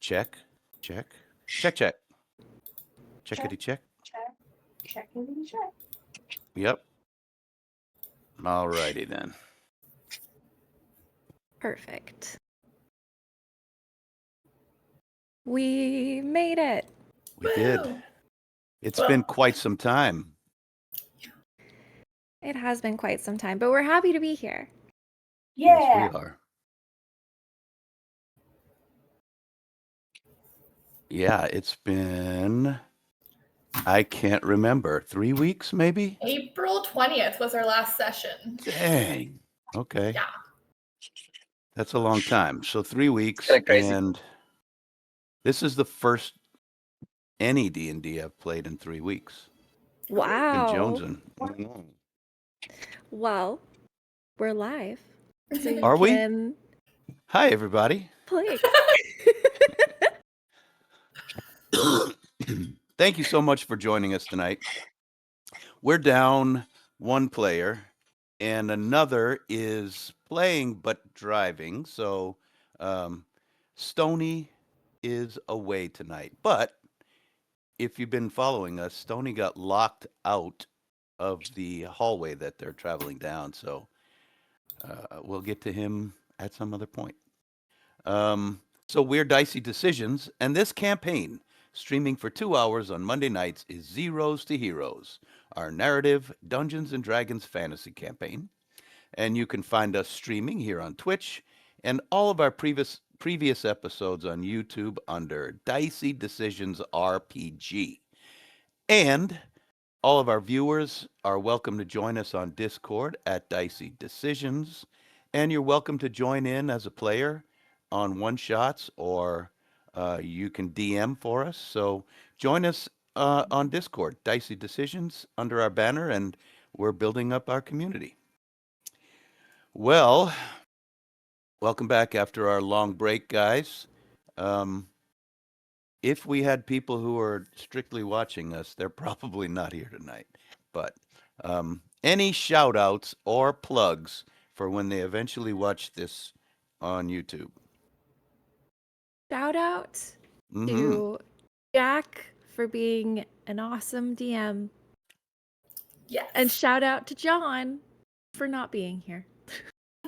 Check. Checkity check. Checkity check. Yep. All righty then. Perfect. We made it. We did. It's been quite some time. It has been quite some time, but we're happy to be here. Yeah. Yes, we are. Yeah, it's been, I can't remember, 3 weeks maybe? April 20th was our last session. Dang. Okay. Yeah. That's a long time. So 3 weeks, Kinda crazy. and this is the first any D&D I've played in 3 weeks. Been Wow. jonesing. Well, we're live. So you Are we? can Hi, everybody. play. Thank you so much for joining us tonight. We're down one player, and another is playing but driving. So Stony is away tonight. But if you've been following us, Stony got locked out of the hallway that they're traveling down. So we'll get to him at some other point. So we're Dicey Decisions, and this campaign, streaming for 2 hours on Monday nights, is Zeros to Heroes, our narrative Dungeons and Dragons fantasy campaign. And you can find us streaming here on Twitch and all of our previous episodes on YouTube under Dicey Decisions RPG. And all of our viewers are welcome to join us on Discord at Dicey Decisions. And you're welcome to join in as a player on one-shots, or you can DM for us. So join us on Discord, Dicey Decisions, under our banner, and we're building up our community. Well, welcome back after our long break, guys. If we had people who are strictly watching us, they're probably not here tonight. But any shout outs or plugs for when they eventually watch this on YouTube? Shout out Mhm. to Jack for being an awesome DM. Yes. And shout out to John for not being here.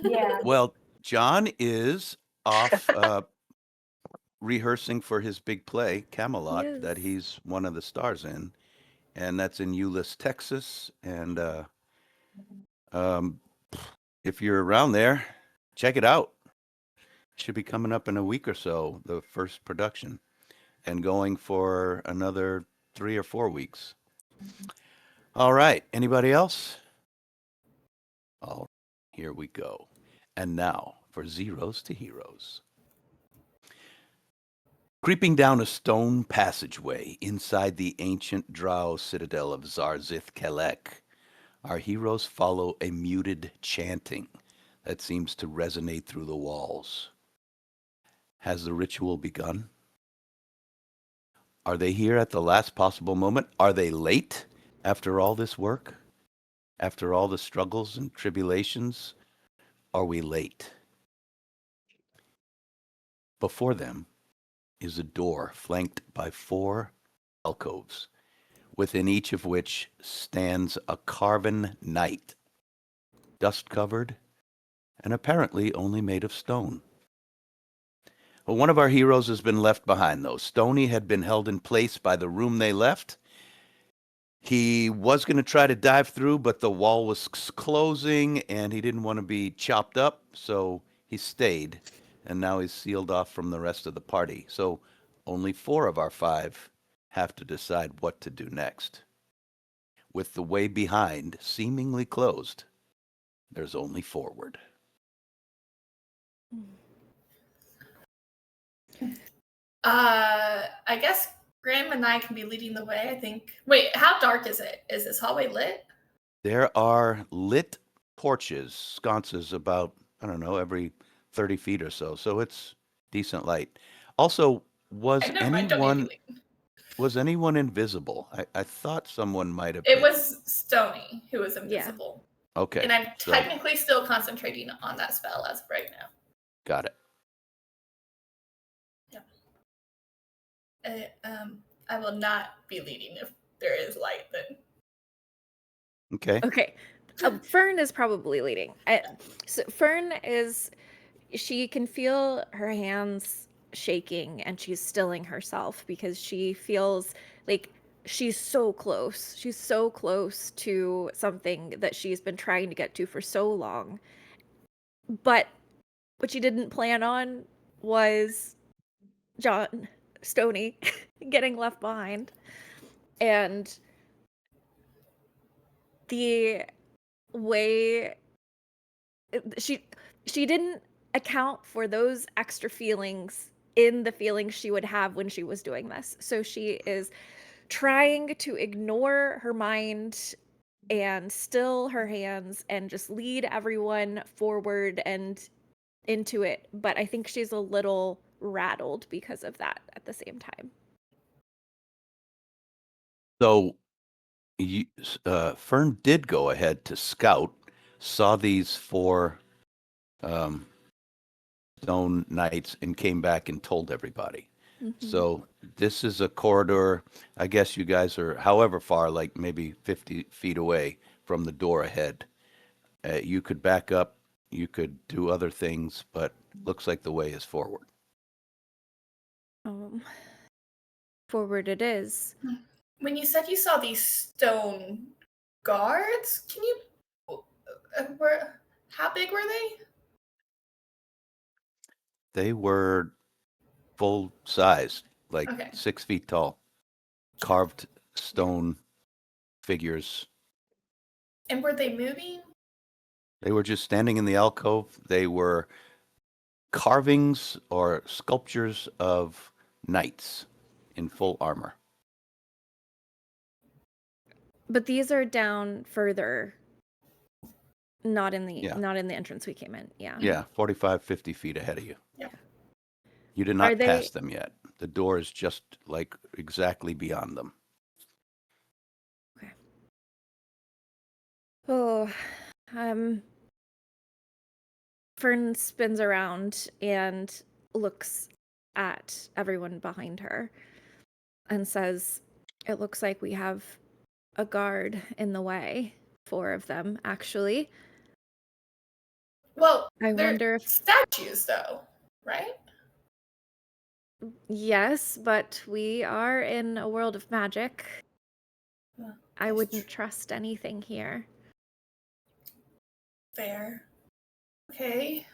Yeah. Well, John is off rehearsing for his big play, Camelot, Yes. that he's one of the stars in. And that's in Euless, Texas. And if you're around there, check it out. Should be coming up in a week or so, the first production, and going for another 3 or 4 weeks. All right. Anybody else? All right, here we go. And now for Zeros to Heroes. Creeping down a stone passageway inside the ancient drow citadel of Zarzith Kelek, our heroes follow a muted chanting that seems to resonate through the walls. Has the ritual begun? Are they here at the last possible moment? Are they late after all this work? After all the struggles and tribulations? Are we late? Before them is a door flanked by 4 alcoves, within each of which stands a carven knight, dust-covered and apparently only made of stone. Well, one of our heroes has been left behind, though. Stony had been held in place by the room they left. He was going to try to dive through, but the wall was closing, and he didn't want to be chopped up, so he stayed, and now he's sealed off from the rest of the party. So only 4 of our 5 have to decide what to do next. With the way behind seemingly closed, there's only forward. I guess Graham and I can be leading the way, I think. Wait, how dark is it? Is this hallway lit? There are lit porches, sconces about, I don't know, every 30 feet or so. So it's decent light. Also, was Never mind, don't need anyone to lead. was anyone invisible? I thought someone might have It been. was Stony who was invisible. Okay. And I'm so- technically still concentrating on that spell as of right now. Got it. Yeah. I will not be leading if there is light. Then Okay. Okay. Fern is probably leading. So Fern is, she can feel her hands shaking and she's stilling herself because she feels like she's so close. She's so close to something that she's been trying to get to for so long. But what she didn't plan on was John Stoney getting left behind. And the way she didn't account for those extra feelings in the feelings she would have when she was doing this. So she is trying to ignore her mind and still her hands and just lead everyone forward and into it. But I think she's a little rattled because of that at the same time. So Fern did go ahead to scout, saw these 4 stone knights, and came back and told everybody. Mhm. So this is a corridor. I guess you guys are however far, like maybe 50 feet away from the door ahead. You could back up, you could do other things, but looks like the way is forward. Forward it is. when you said you saw these stone guards, can you? Were how big were they? They were full size, like Okay. 6 feet tall, carved stone figures. And were they moving? They were just standing in the alcove. They were carvings or sculptures of knights in full armor. But these are down further. Not in the Yeah. entrance we came in. Yeah. Yeah, 45, 50 feet ahead of you. Yeah. You did Are not they- pass them yet. The door is just like exactly beyond them. Oh, Fern spins around and looks at everyone behind her and says, "It looks like we have a guard in the way. 4 of them, actually. Well, I they're wonder if statues, though, right? yes, but we are in a world of magic. Well, I that's wouldn't trust anything here." Fair. Okay.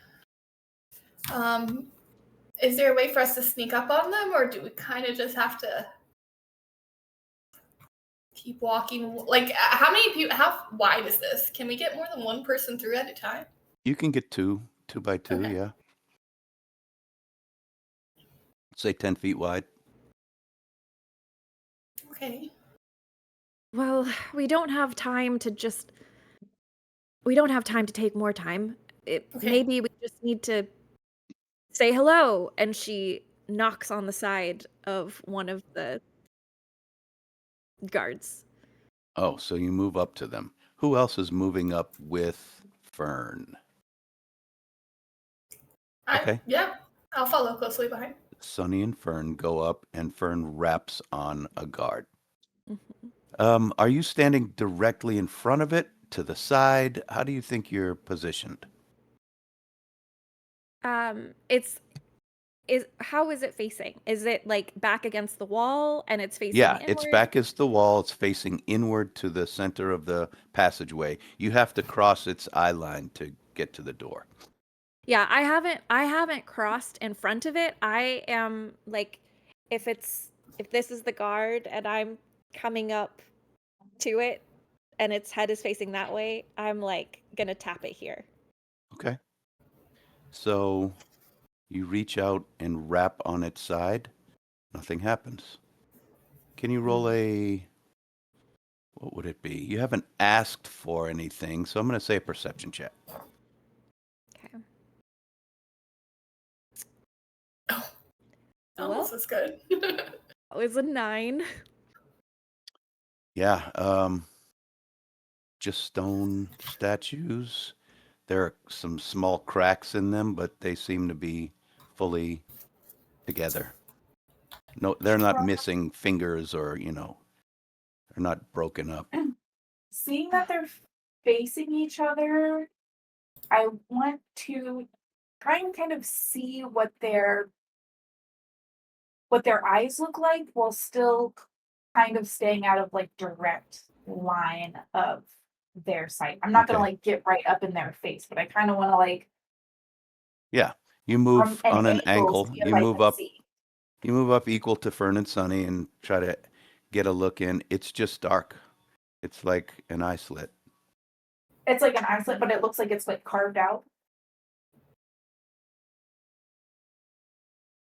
Is there a way for us to sneak up on them, or do we kind of just have to keep walking? Like, how many people? How wide is this? Can we get more than one person through at a time? You can get two by two, Okay. yeah. Say 10 feet wide. Okay. Well, we don't have time to take more time. Okay. Maybe we just need to say hello. And she knocks on the side of one of the guards. Oh, so you move up to them. Who else is moving up with Fern? Okay. Yeah, I'll follow closely behind. Sunny and Fern go up, and Fern raps on a guard. Mhm. Are you standing directly in front of it, to the side? How do you think you're positioned? How is it facing? Is it like back against the wall and it's facing Yeah, inward? it's back against the wall. It's facing inward to the center of the passageway. You have to cross its eye line to get to the door. Yeah, I haven't crossed in front of it. I am like, if this is the guard and I'm coming up to it and its head is facing that way, I'm like gonna tap it here. Okay. So you reach out and rap on its side. Nothing happens. Can you roll what would it be? You haven't asked for anything, so I'm going to say a perception check. Okay. Almost as good. It was a 9. Yeah, just stone statues. There are some small cracks in them, but they seem to be fully together. No, they're not Well- missing fingers or, they're not broken up. Seeing that they're facing each other, I want to try and kind of see what their eyes look like while still kind of staying out of like direct line of their sight. I'm not gonna Okay. like get right up in their face, but I kind of want to like Yeah. You move from on an angle. see if You I move can up. see. You move up equal to Fern and Sunny and try to get a look in. It's just dark. It's like an eye slit. It's like an eye slit, but it looks like it's like carved out.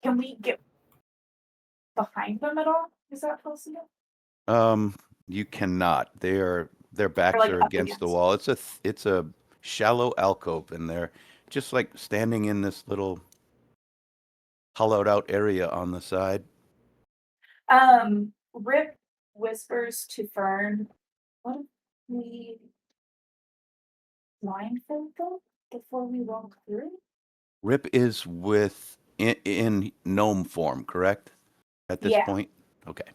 Can we get behind them at all? Is that possible? You cannot. Their backs like, are up against the against. wall. It's a shallow alcove, and they're just like standing in this little hollowed out area on the side. Rip whispers to Fern, "What if we blindfold them before we walk through?" Rip is in gnome form, correct? At this Yeah. point? Okay.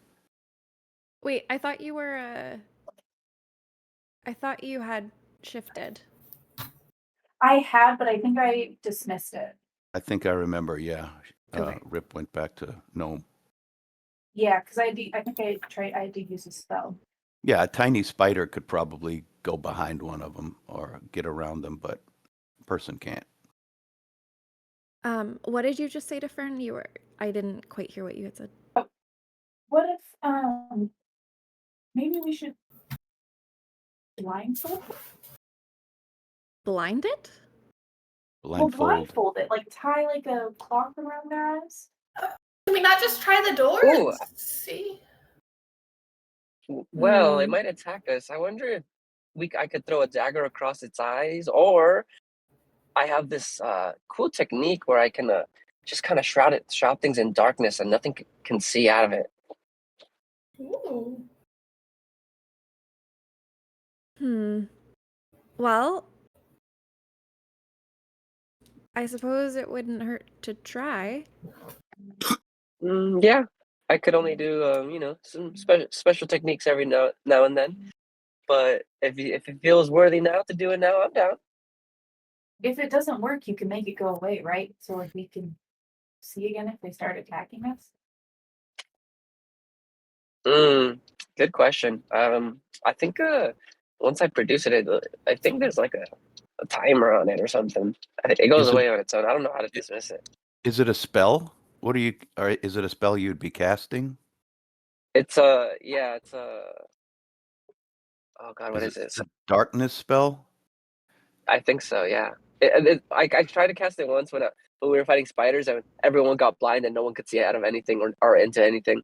Wait, I thought you were I thought you had shifted. I had, but I think I dismissed it. I think I remember, yeah. Okay. Rip went back to gnome. Yeah, because I think I did use a spell. Yeah, a tiny spider could probably go behind one of them or get around them, but a person can't. What did you just say to Fern? I didn't quite hear what you had said. What if maybe we should blindfold? Blind it? Blindfold. Well, blindfold it, like tie like a cloth around their eyes. Can we not just try the door Ooh. and see? Well, it might attack us. I wonder if I could throw a dagger across its eyes, or I have this cool technique where I can just kind of shroud things in darkness and nothing can see out of it. Ooh. Well, I suppose it wouldn't hurt to try. Yeah, I could only do some special techniques every now and then. But if it feels worthy now to do it now, I'm down. If it doesn't work, you can make it go away, right? So like we can see again if they start attacking us. Good question. I think once I produce it, I think there's like a timer on it or something. It goes Is it- away on its own. I don't know how to dismiss it. Is it a spell? Is it a spell you'd be casting? It's oh god, what is it? A darkness spell? I think so. Yeah. I tried to cast it once when we were fighting spiders and everyone got blind and no one could see out of anything or into anything.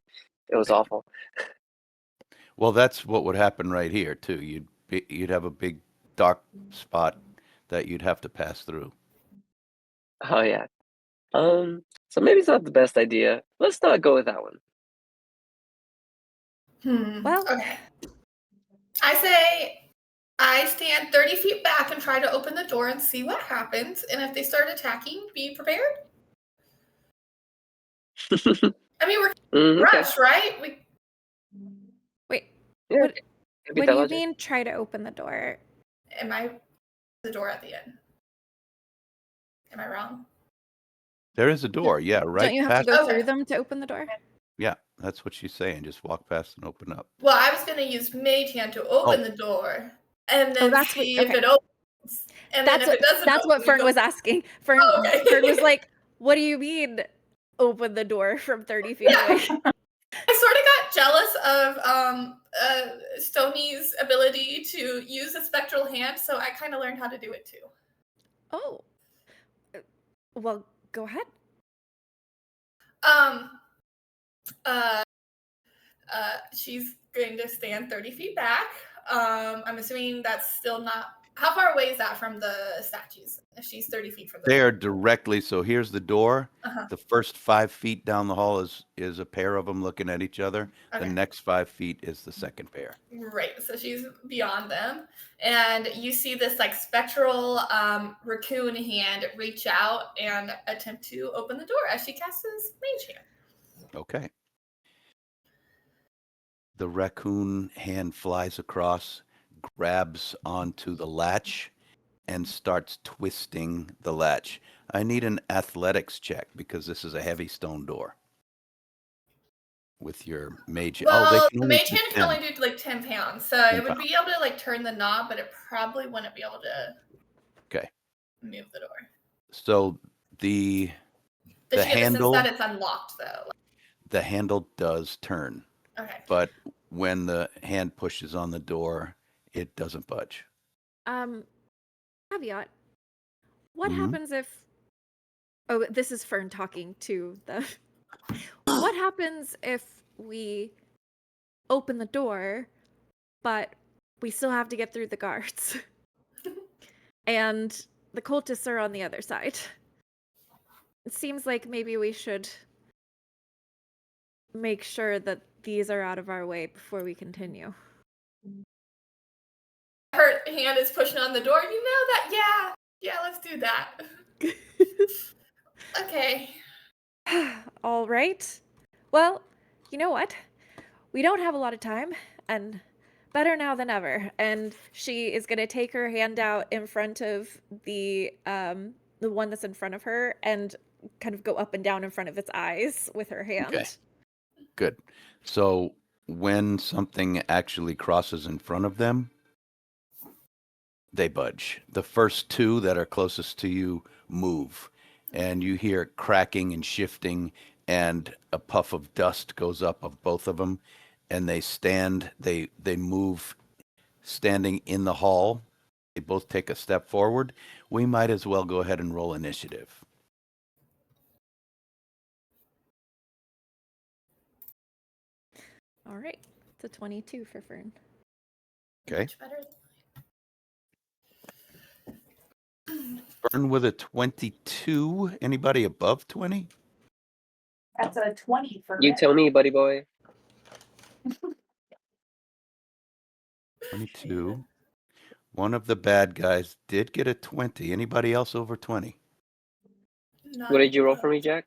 It was awful. Well, that's what would happen right here too. You'd have a big dark spot that you'd have to pass through. Oh yeah. So maybe it's not the best idea. Let's not go with that one. Well- Okay. I say I stand 30 feet back and try to open the door and see what happens. And if they start attacking, be prepared. I mean, we're Okay. rushed, right? Wait, Yeah. what- Maybe what that do you logic. mean try to open the door? Am I the door at the end? Am I wrong? There is a door, yeah, right Don't you have past. to go Okay. through them to open the door? Yeah, that's what she's saying. Just walk past and open up. Well, I was going to use Mage Hand to open the door and then that's what- see if okay. it opens. And then That's if it doesn't that's what open, we Fern go- was asking. Fern Oh, okay. Fern was like, "What do you mean open the door from 30 feet Yeah. away?" I sort of got jealous of Stoney's ability to use a spectral hand, so I kind of learned how to do it too. Oh. Well, go ahead. She's going to stand 30 feet back. I'm assuming that's still not. How far away is that from the statues? If she's 30 feet from the They are directly. So here's the door. Uh-huh. The first 5 feet down the hall is a pair of them looking at each other. Okay. The next 5 feet is the second pair. Right, so she's beyond them, and you see this like spectral raccoon hand reach out and attempt to open the door as she casts his mage hand. Okay. The raccoon hand flies across, grabs onto the latch, and starts twisting the latch. I need an athletics check because this is a heavy stone door. With your mage, they Well, can the only mage do hand can 10. only do like 10 pounds, so 10 it would pounds. be able to like turn the knob, but it probably wouldn't be able to Okay. move the door. So the Does she get the sense handle, that it's unlocked though? the handle does turn, Okay. but when the hand pushes on the door, it doesn't budge. Caveat. What Mhm. happens if Oh, this is Fern talking to the What happens if we open the door, but we still have to get through the guards? And the cultists are on the other side. It seems like maybe we should make sure that these are out of our way before we continue. Her hand is pushing on the door. You know that? Yeah, let's do that. Okay. All right. Well, you know what? We don't have a lot of time, and better now than ever. And she is gonna take her hand out in front of the one that's in front of her and kind of go up and down in front of its eyes with her hand. Okay. Good. So when something actually crosses in front of them, they budge. The first two that are closest to you move, and you hear cracking and shifting, and a puff of dust goes up of both of them, and they stand. They move, standing in the hall. They both take a step forward. We might as well go ahead and roll initiative. All right. It's a 22 for Fern. Okay. Much better. Burn with a 22. Anybody above 20? That's a 20 for You Rick. tell me, buddy boy. 22. One of the bad guys did get a 20. Anybody else over 20? What did you roll for me, Jack?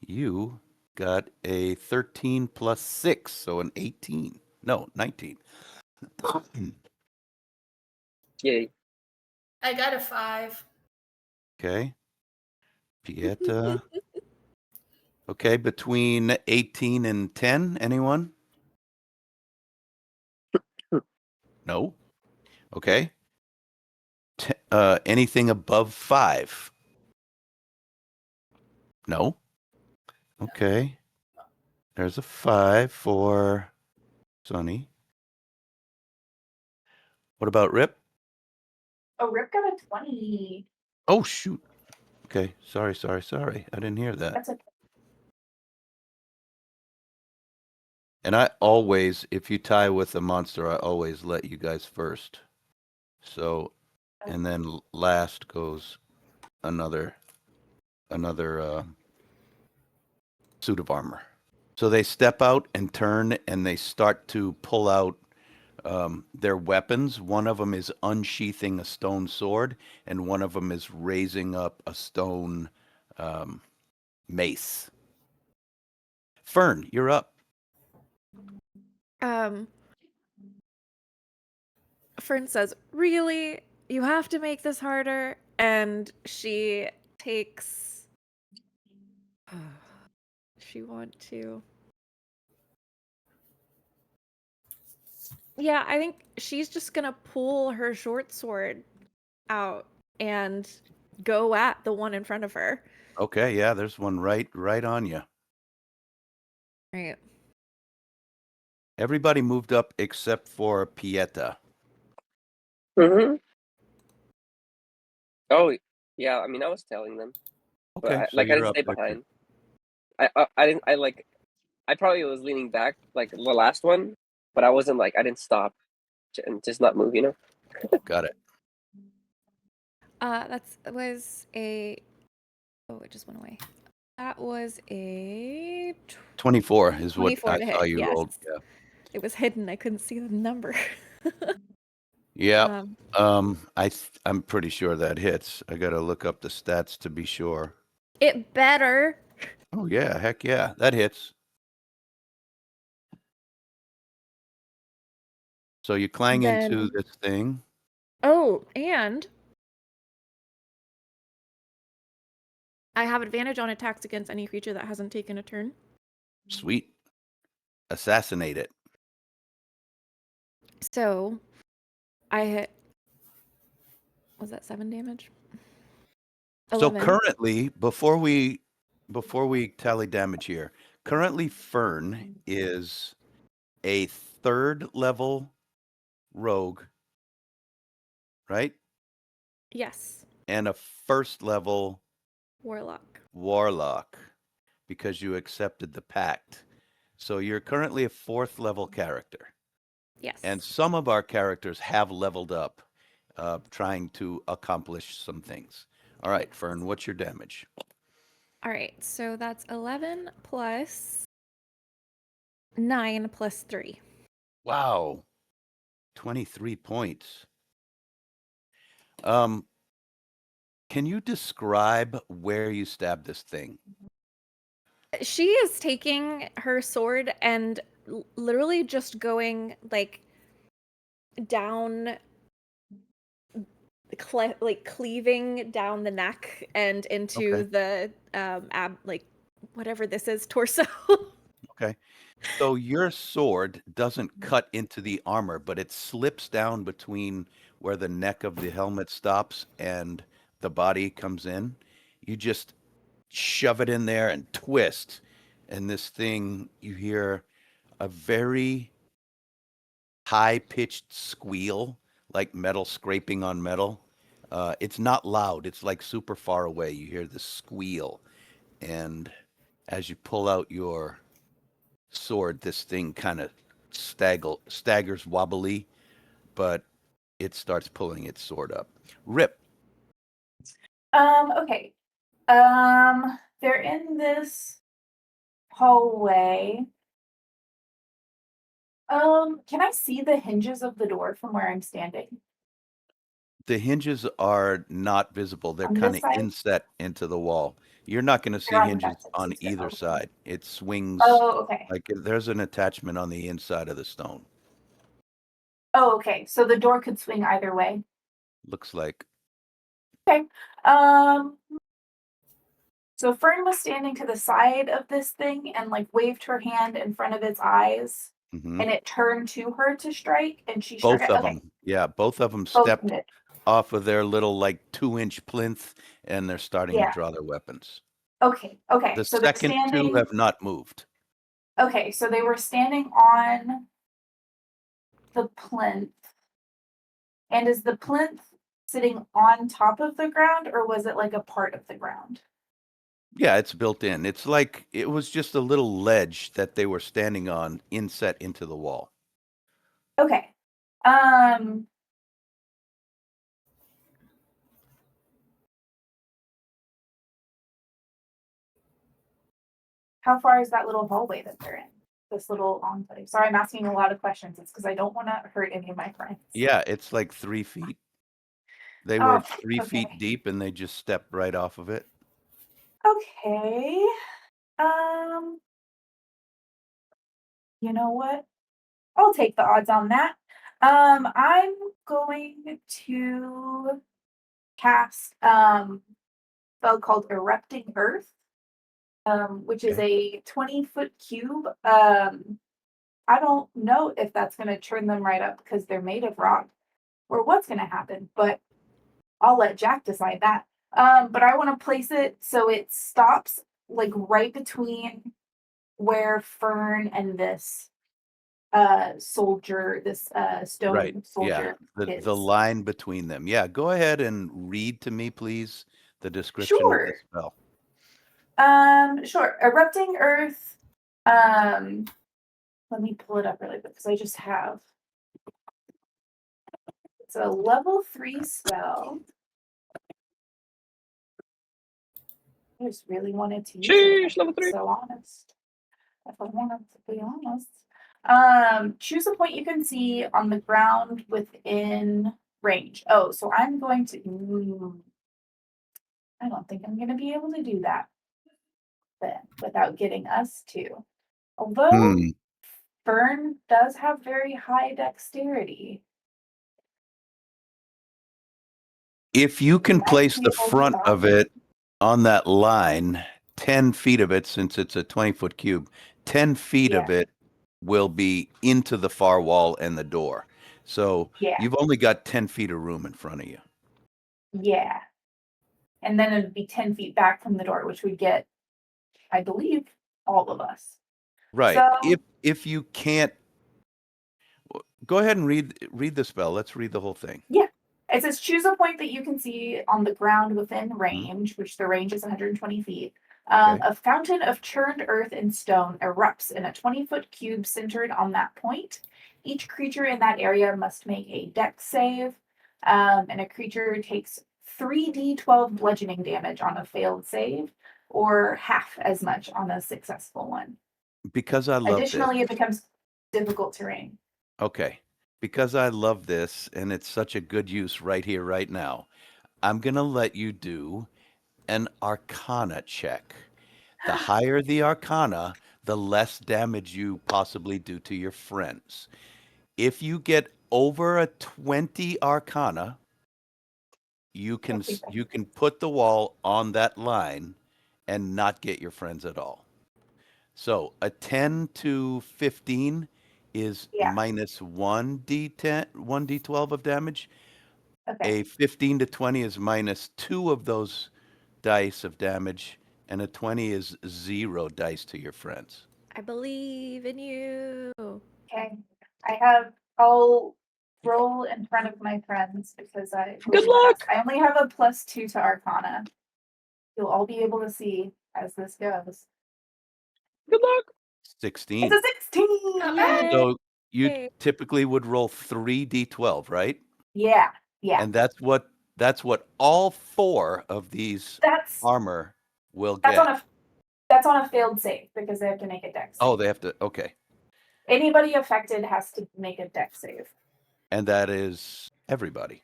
You got a 13 plus 6, so an 18. No, 19. Yay. I got a 5. Okay. Pieta. Okay, between 18 and 10, anyone? No? Okay. Anything above 5? No? Okay. There's a 5 for Sonny. What about Rip? Oh, Rip got a 20. Oh, shoot. Okay. Sorry. I didn't hear that. That's okay. And I always, if you tie with a monster, I always let you guys first. So, and then last goes another suit of armor. So they step out and turn, and they start to pull out their weapons. One of them is unsheathing a stone sword, and one of them is raising up a stone mace. Fern, you're up. Fern says, "Really? You have to make this harder?" And she takes she want to Yeah, I think she's just gonna pull her short sword out and go at the one in front of her. Okay, yeah, there's one right on you. Right. Everybody moved up except for Pieta. Mm-hmm. Oh, yeah. I mean, I was telling them, but Okay, so I you're didn't up, stay Victor. behind. I didn't. I probably was leaning back like the last one, but I wasn't like I didn't stop and just not move. You know. Got it. That was a Oh, it just went away. That was a 24 is what 24 I to saw hit. you Yes. rolled. Yeah. It was hidden. I couldn't see the number. Yeah. Um, I'm pretty sure that hits. I got to look up the stats to be sure. It better. Oh yeah, heck yeah, that hits. So you clang into Then this thing. oh, and I have advantage on attacks against any creature that hasn't taken a turn. Sweet. Assassinate it. So I hit. Was that 7 damage? So 11. currently, before we tally damage here, currently Fern is a 3rd level rogue, right? Yes. And a 1st level Warlock. warlock because you accepted the pact. So you're currently a 4th level character. Yes. And some of our characters have leveled up, trying to accomplish some things. All right, Fern, what's your damage? All right. So that's 11 plus 9 plus 3. Wow, 23 points. Can you describe where you stabbed this thing? She is taking her sword and literally just going like down, cleaving down the neck and into the like whatever this is, torso. Okay. So your sword doesn't cut into the armor, but it slips down between where the neck of the helmet stops and the body comes in. You just shove it in there and twist. And this thing, you hear a very high-pitched squeal, like metal scraping on metal. It's not loud. It's like super far away. You hear the squeal. And as you pull out your sword, this thing kind of staggers wobbly, but it starts pulling its sword up. Rip. Okay. They're in this hallway. Can I see the hinges of the door from where I'm standing? The hinges are not visible. They're On kind this of side? inset into the wall. You're not going to see They're on hinges that side, on so it's either okay. side. It swings Oh, okay. like there's an attachment on the inside of the stone. Oh, okay. So the door could swing either way. Looks like. Okay. So Fern was standing to the side of this thing and like waved her hand in front of its eyes, Mhm. and it turned to her to strike, and she Both struck it. of Okay, them. Yeah, both of them both stepped did. off of their little like 2-inch plinth and they're starting to Yeah. draw their weapons. Okay. The So they're second two standing. have not moved. Okay, so they were standing on the plinth. And is the plinth sitting on top of the ground, or was it like a part of the ground? Yeah, it's built in. It's like it was just a little ledge that they were standing on inset into the wall. Okay. How far is that little hallway that they're in? This little enclave. Sorry, I'm asking a lot of questions. It's because I don't want to hurt any of my friends. Yeah, it's like 3 feet. They Oh, were 3 feet okay. deep and they just stepped right off of it. Okay. You know what? I'll take the odds on that. I'm going to cast spell called Erupting Earth, which is a 20-foot cube. I don't know if that's going to turn them right up because they're made of rock or what's going to happen, but I'll let Jack decide that. But I want to place it so it stops like right between where Fern and this soldier, this stone Right. Yeah. soldier The is. line between them. Yeah, go ahead and read to me, please, the description of the Sure. spell. Sure. Erupting Earth. Let me pull it up really quick because I just have. It's a level 3 spell. I just really wanted to use it. Sheesh, level 3. So honest. If I wanted to be honest. Choose a point you can see on the ground within range. Oh, so I'm going to. I don't think I'm going to be able to do that then without getting us to. Although Fern does have very high dexterity. If you can Might place be the able to front dodge of it. it on that line, 10 feet of it, since it's a 20-foot cube, 10 feet of Yeah. it will be into the far wall and the door. So Yeah. you've only got 10 feet of room in front of you. Yeah. And then it'd be 10 feet back from the door, which would get, I believe, all of us. Right. So If you can't, go ahead and read the spell. Let's read the whole thing. yeah. It says choose a point that you can see on the ground within Mm-hmm. range, which the range is 120 feet. Okay. A fountain of churned earth and stone erupts in a 20-foot cube centered on that point. Each creature in that area must make a dex save, and a creature takes 3d12 bludgeoning damage on a failed save, or half as much on a successful one. Because I love this. Additionally, it becomes difficult terrain. Okay. Because I love this and it's such a good use right here, right now, I'm going to let you do an Arcana check. The higher the Arcana, the less damage you possibly do to your friends. If you get over a 20 Arcana, you can put the wall on that line and not get your friends at all. So a 10 to 15 is Yeah. minus 1d10, 1d12 of damage. Okay. A 15 to 20 is minus 2 of those dice of damage, and a 20 is 0 dice to your friends. I believe in you. Okay. I'll roll in front of my friends because I Good luck. I only have a +2 to Arcana. You'll all be able to see as this goes. Good luck. 16. It's a 16. Not Yay. bad. So you Yay. typically would roll 3d12, right? Yeah. Yeah. And that's what all 4 of these That's armor will that's get. on a failed save because they have to make a dex save. Oh, they have to. Okay. Anybody affected has to make a dex save. And that is everybody.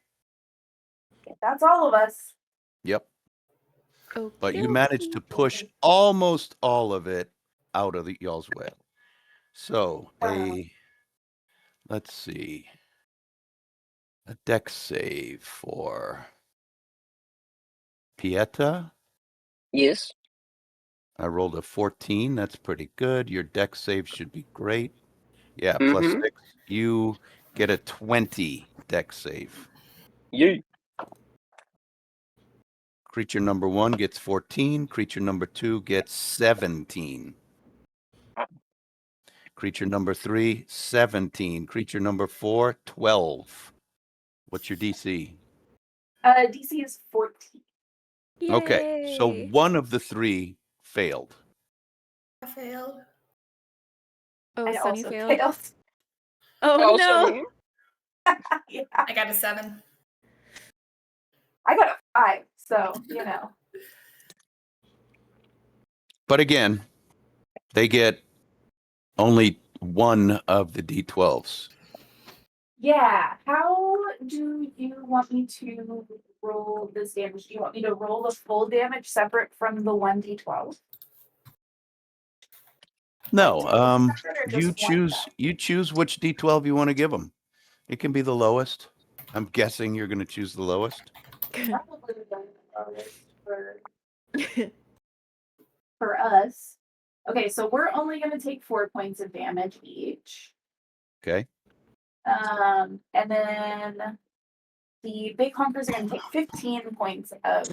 That's all of us. Yep. But you Okey managed to dokey. push almost all of it out of y'all's way. So Wow. let's see, a dex save for Pieta. Yes. I rolled a 14. That's pretty good. Your dex save should be great. Yeah, plus Mhm. 6. You get a 20 dex save. You. Creature number 1 gets 14. Creature number 2 gets 17. Creature number 3, 17. Creature number 4, 12. What's your DC? DC is 14. Okay, so Yay. one of the 3 failed. I failed. Oh, I Sunny also failed. failed. Oh Oh, no. Sunny. Yeah. I got a 7. I got a 5, so you know. But again, they get only one of the D12s. Yeah. How do you want me to roll this damage? Do you want me to roll the full damage separate from the 1d12? No, Like, two separate or you just one choose which D12 you want to give them. It can be the lowest. I'm guessing you're going to choose the lowest. Probably the lowest for us. Okay, so we're only going to take 4 points of damage each. Okay. And then the big honkers are going to take 15 points of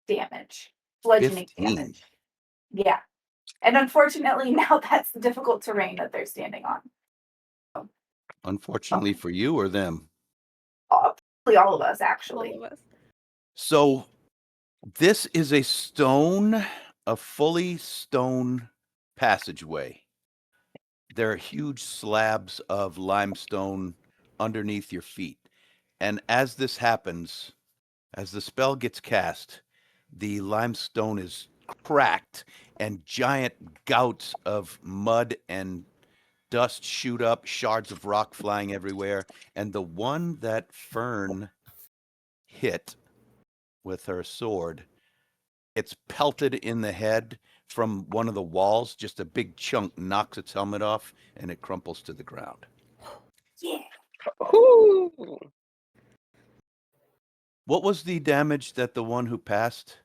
damage, bludgeoning 15. damage. Yeah. And unfortunately, now that's the difficult terrain that they're standing on. Unfortunately for you or them. Probably all of us, actually. All of us. So this is a fully stone passageway. There are huge slabs of limestone underneath your feet. And as this happens, as the spell gets cast, the limestone is cracked and giant gouts of mud and dust shoot up, shards of rock flying everywhere. And the one that Fern hit with her sword It's pelted in the head from one of the walls. Just a big chunk knocks its helmet off, and it crumples to the ground. Yeah. Ooh. What was the damage that the one who passed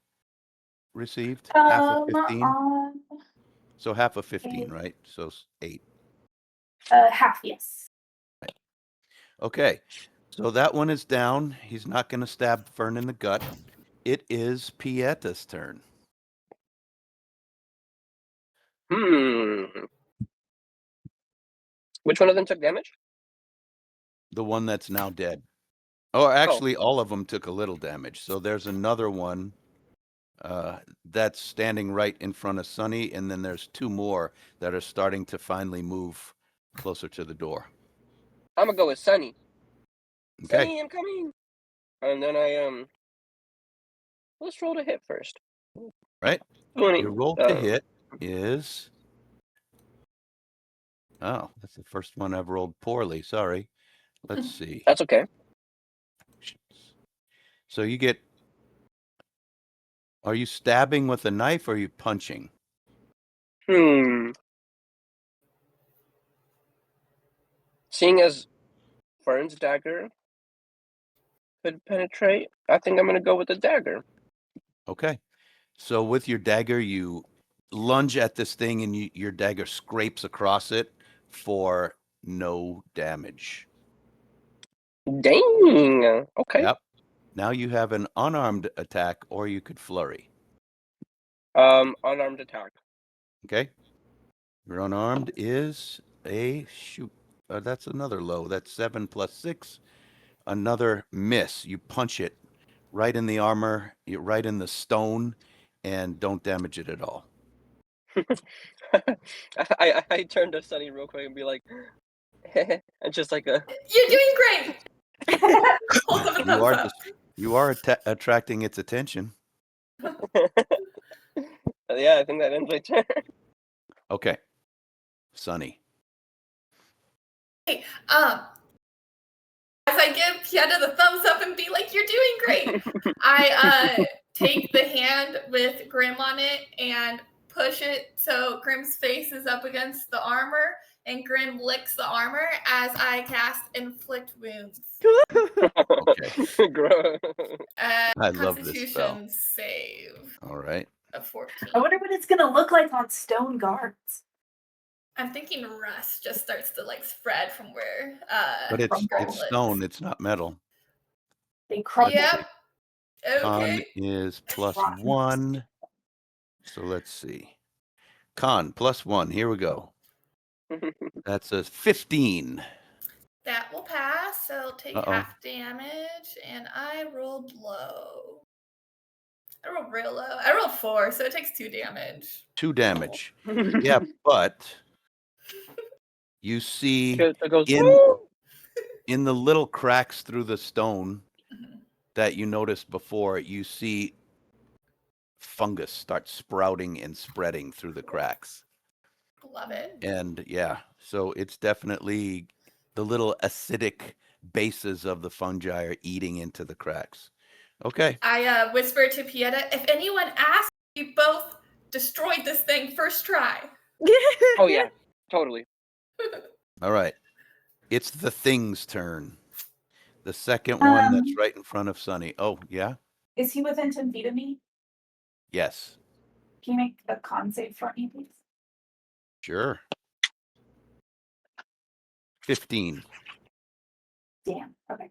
received? Half of 15? On So half of 15, right? So 8. half, yes. Okay. So that one is down. He's not going to stab Fern in the gut. It is Pieta's turn. Which one of them took damage? The one that's now dead. Oh, actually, all of them took a little damage. So there's another one that's standing right in front of Sunny, and then there's 2 more that are starting to finally move closer to the door. I'm gonna go with Sunny. Okay. Sunny, I'm coming. And then let's roll to hit first. Right. 20. Your roll to hit is. Oh, that's the first one I've rolled poorly. Sorry. Let's see. That's okay. So you get. Are you stabbing with a knife or are you punching? Seeing as Fern's dagger could penetrate, I think I'm gonna go with the dagger. Okay. So with your dagger, you lunge at this thing and your dagger scrapes across it for no damage. Dang. Okay. Yep. Now you have an unarmed attack, or you could flurry. Unarmed attack. Okay. Your unarmed is a shoot. That's another low. That's 7 plus 6. Another miss. You punch it right in the armor, right in the stone, and don't damage it at all. I turned to Sunny real quick and be like, and just like a. You're doing great. Hold up a thumbs up. You are attracting its attention. Yeah, I think that ends my turn. Okay. Sunny. Hey, as I give Pieta the thumbs up and be like, "You're doing great," I take the hand with Grim on it and push it so Grim's face is up against the armor, and Grim licks the armor as I cast Inflict Wounds. Okay. Gross. I love this spell. Constitution save All right. of 14. I wonder what it's gonna look like on stone guards. I'm thinking rust just starts to like spread from where. But it's Grim licks. stone. It's not metal. They crumble. Yep. Con Okay. is +1. So let's see. Con +1. Here we go. That's a 15. That will pass. So I'll take half damage, and I rolled low. I rolled real low. I rolled 4, so it takes 2 damage. 2 damage. Yeah, but you see It goes, in the little cracks through the stone that you noticed before, you see fungus start sprouting and spreading through the cracks. Love it. And yeah, so it's definitely the little acidic bases of the fungi are eating into the cracks. Okay. I whisper to Pieta, if anyone asks, you both destroyed this thing first try. Oh yeah, totally. All right. It's the thing's turn. The second one that's right in front of Sunny. Oh, yeah? Is he within 10 feet of me? Yes. Can you make a con save for me, please? Sure. 15. Damn. Okay.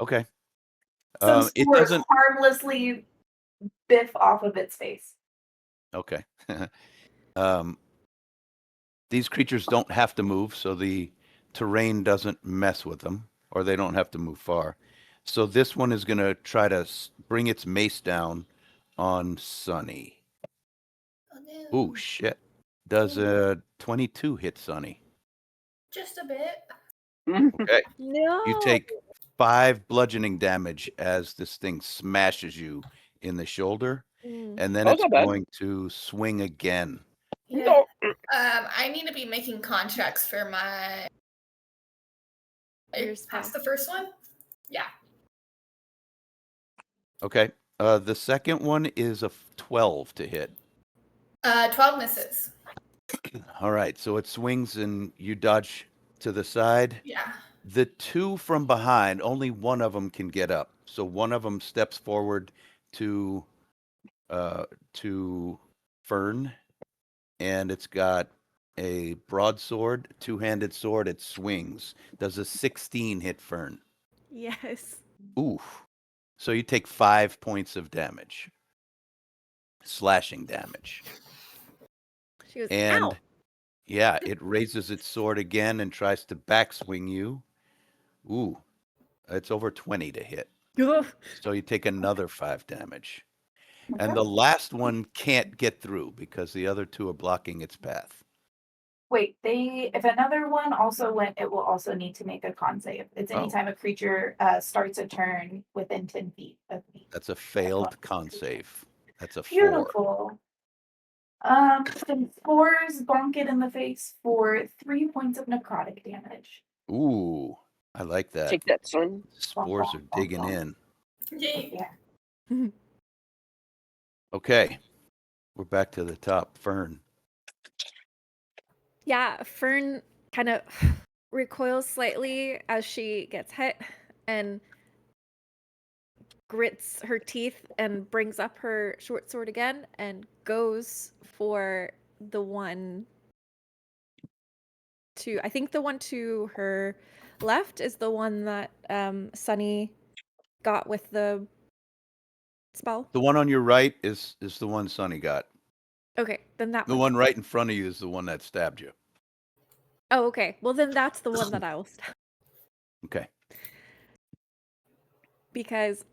Okay. Some It spores doesn't. harmlessly biff off of its face. Okay. These creatures don't have to move, so the terrain doesn't mess with them, or they don't have to move far. So this one is going to try to bring its mace down on Sunny. Oh, no. Oh, shit. Does a 22 hit Sunny? Just a bit. Okay. No. You take 5 bludgeoning damage as this thing smashes you in the shoulder, and then Oh, it's not bad. going to swing again. Yeah. I need to be making contracts for my. Yours Past the first one? Yeah. Okay. The second one is a 12 to hit. 12 misses. All right. So it swings and you dodge to the side. Yeah. The two from behind, only one of them can get up. So one of them steps forward to Fern, and it's got a broadsword, two-handed sword. It swings. Does a 16 hit Fern? Yes. Ooh. So you take 5 points of damage. Slashing damage. She goes, And ow. yeah, it raises its sword again and tries to backswing you. Ooh. It's over 20 to hit. Ugh. So you take another 5 damage. And Okay. the last one can't get through because the other two are blocking its path. Wait, if another one also went, it will also need to make a con save. It's Oh. anytime a creature starts a turn within 10 feet of me. That's a failed con save. That's a 4. Beautiful. Some spores bonk it in the face for 3 points of necrotic damage. Ooh, I like that. Take that, son. Spores are digging in. Yay. Yeah. Okay, we're back to the top. Fern. Yeah, Fern kind of recoils slightly as she gets hit and grits her teeth and brings up her short sword again and goes for the one to, I think the one to her left is the one that Sunny got with the spell. The one on your right is the one Sonny got. Okay, then that The one right in front of you is the one that stabbed you. Oh, okay. Well, then that's the one that I will stab Okay. because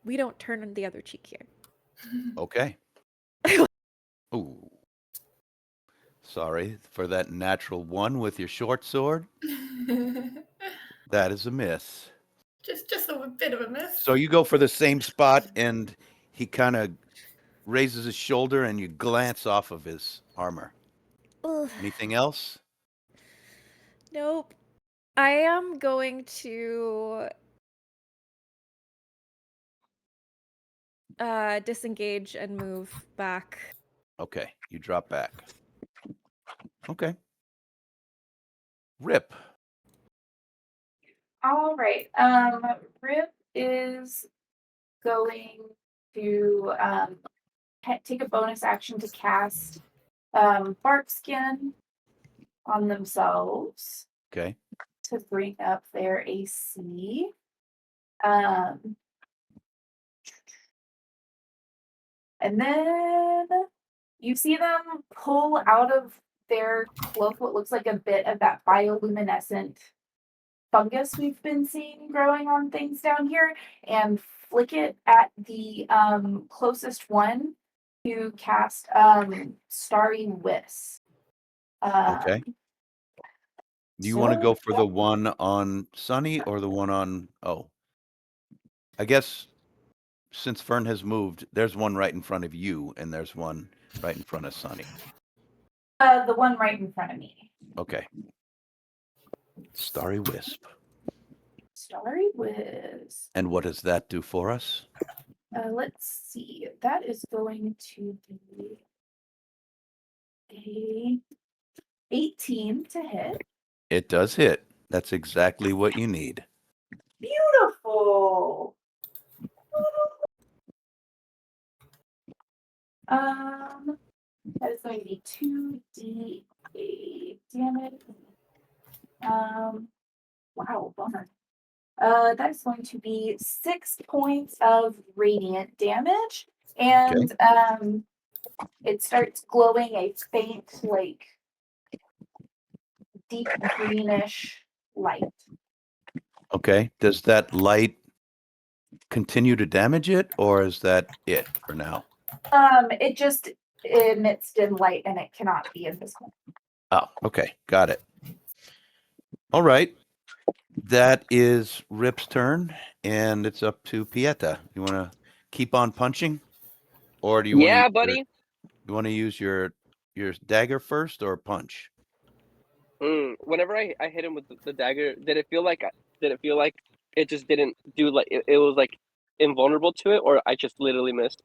we don't turn the other cheek here. Okay. Ooh. Sorry for that natural one with your short sword. That is a miss. just a bit of a miss. So you go for the same spot, and he kind of raises his shoulder, and you glance off of his armor. Ugh. Anything else? Nope. I am going to disengage and move back. Okay, you drop back. Okay. Rip. All right. Rip is going to take a bonus action to cast bark skin on themselves Okay. to bring up their AC. And then you see them pull out of their cloak what looks like a bit of that bioluminescent fungus we've been seeing growing on things down here and flick it at the closest one to cast Starry Wisp. Okay. Do you want to so- go for the one on Sunny or the one on... Oh. I guess since Fern has moved, there's one right in front of you, and there's one right in front of Sunny. The one right in front of me. Okay. Starry Wisp. Starry Wisp. And what does that do for us? Let's see. That is going to be a 18 to hit. It does hit. That's exactly what you need. Beautiful. That is going to be 2d8 damage. Wow, bummer. That is going to be 6 points of radiant damage, and it starts glowing a faint, like deep greenish light. Okay. Does that light continue to damage it, or is that it for now? It just emits dim light, and it cannot be invisible. Oh, okay. Got it. All right. That is Rip's turn, and it's up to Pieta. You want to keep on punching, or do you want Yeah, to? buddy. You want to use your dagger first or punch? Whenever I hit him with the dagger, did it feel like it just didn't do like it was like invulnerable to it, or I just literally missed?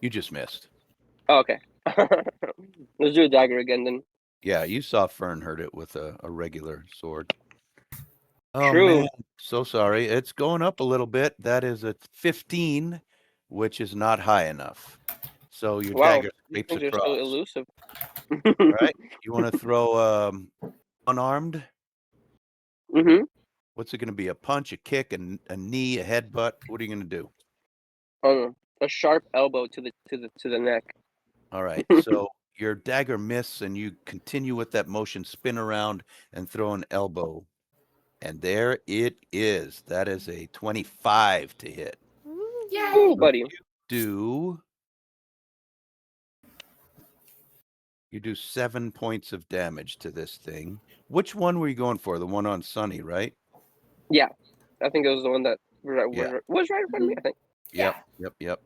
You just missed. Oh, okay. Let's do a dagger again then. Yeah, you saw Fern hurt it with a regular sword. Oh True. man, so sorry. It's going up a little bit. That is a 15, which is not high enough. So your Wow, dagger these scrapes things are across. so elusive. All right. You want to throw unarmed? Mm-hmm. What's it going to be? A punch, a kick, a knee, a headbutt? What are you going to do? A sharp elbow to the neck. All right. So your dagger misses, and you continue with that motion, spin around, and throw an elbow. And there it is. That is a 25 to hit. Yay. Ooh, buddy. You do 7 points of damage to this thing. Which one were you going for? The one on Sunny, right? Yeah, I think it was the one that was right in front of me. I think. Yep.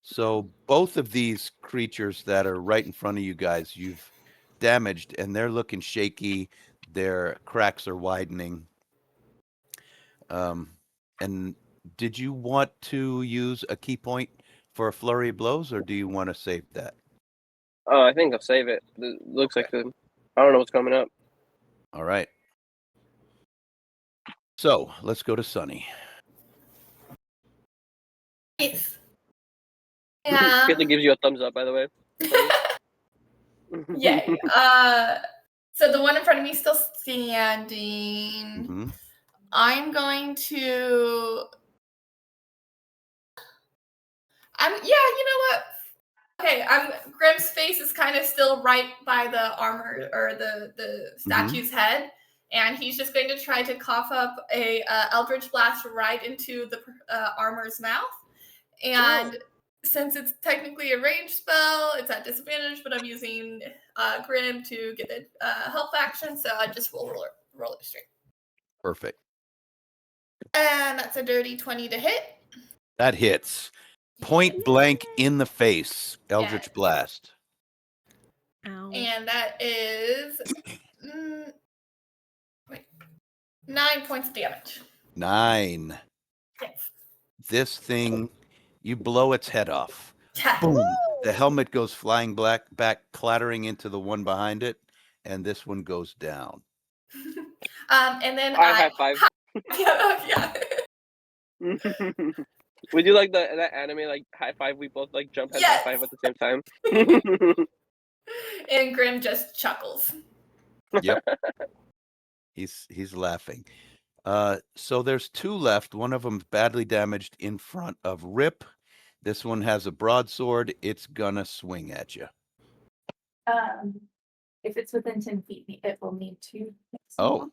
So both of these creatures that are right in front of you guys, you've damaged, and they're looking shaky. Their cracks are widening. And did you want to use a key point for a flurry of blows, or do you want to save that? Oh, I think I'll save it. It looks like I don't know what's coming up. All right. So let's go to Sunny. Yes. Caitlin gives you a thumbs up, by the way. Yay. So the one in front of me is still standing. Mm-hmm. I'm going to. You know what? Okay, Grimm's face is kind of still right by the armor or the statue's head, and he's just going to try to cough up a Eldritch Blast right into the armor's mouth. And since it's technically a ranged spell, it's at disadvantage, but I'm using Grimm to get the help action, so I just will roll it straight. Perfect. And that's a dirty 20 to hit. That hits. Point blank in the face. Eldritch Blast. Ow. And that is 9 points of damage. 9. Yes. This thing, you blow its head off. Yeah. Boom. The helmet goes flying back, clattering into the one behind it, and this one goes down. And then high five. Yeah. We do like that anime like high five. We both like jump and high five at the same time. And Grimm just chuckles. Yep. He's laughing. So there's 2 left. One of them's badly damaged in front of Rip. This one has a broadsword. It's gonna swing at you. If it's within 10 feet, it will need to. Oh,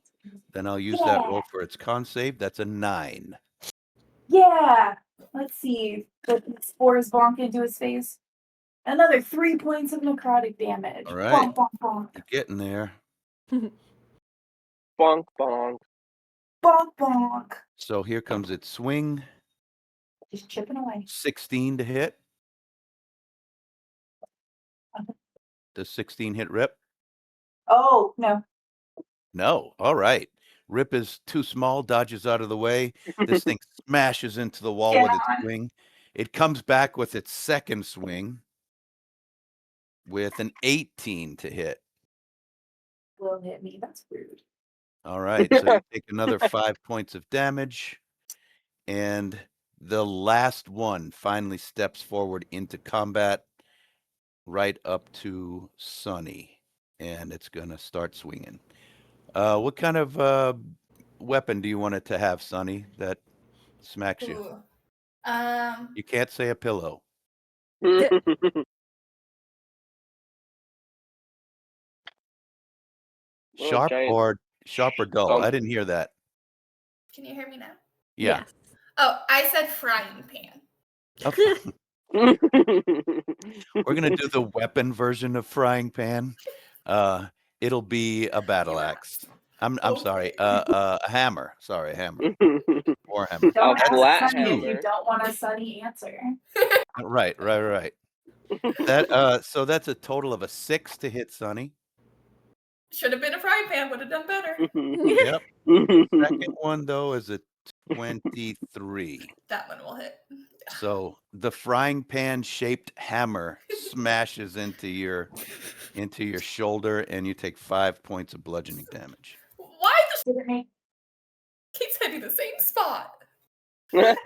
then I'll use that roll for its con save. That's a 9. Yeah. Let's see. The spores bonk into his face. Another 3 points of necrotic damage. All right. Bonk, bonk, bonk. You're getting there. Bonk, bonk. Bonk, bonk. So here comes its swing. Just chipping away. 16 to hit. Does 16 hit Rip? Oh, no. No. All right. Rip is too small, dodges out of the way. This thing smashes into the wall with its swing. It comes back with its second swing with an 18 to hit. Will hit me. That's rude. All right. So you take another 5 points of damage. And the last one finally steps forward into combat right up to Sunny. And it's going to start swinging. What kind of weapon do you want it to have, Sunny, that smacks you? Ooh. You can't say a pillow. Sharp or dull? I didn't hear that. Can you hear me now? Yeah. Yes. Oh, I said frying pan. Okay. We're gonna do the weapon version of frying pan. It'll be a battle axe. I'm sorry. A hammer. Sorry, a hammer. Or a hammer. Don't ask flat Sunny if hammer. you don't want a Sunny answer. Right. That so that's a total of a 6 to hit Sunny. Should have been a frying pan. Would have done better. Yep. Second one though is a 23. That one will hit. So the frying pan shaped hammer smashes into your shoulder, and you take 5 points of bludgeoning damage. Why Did it make keeps hitting the same spot? its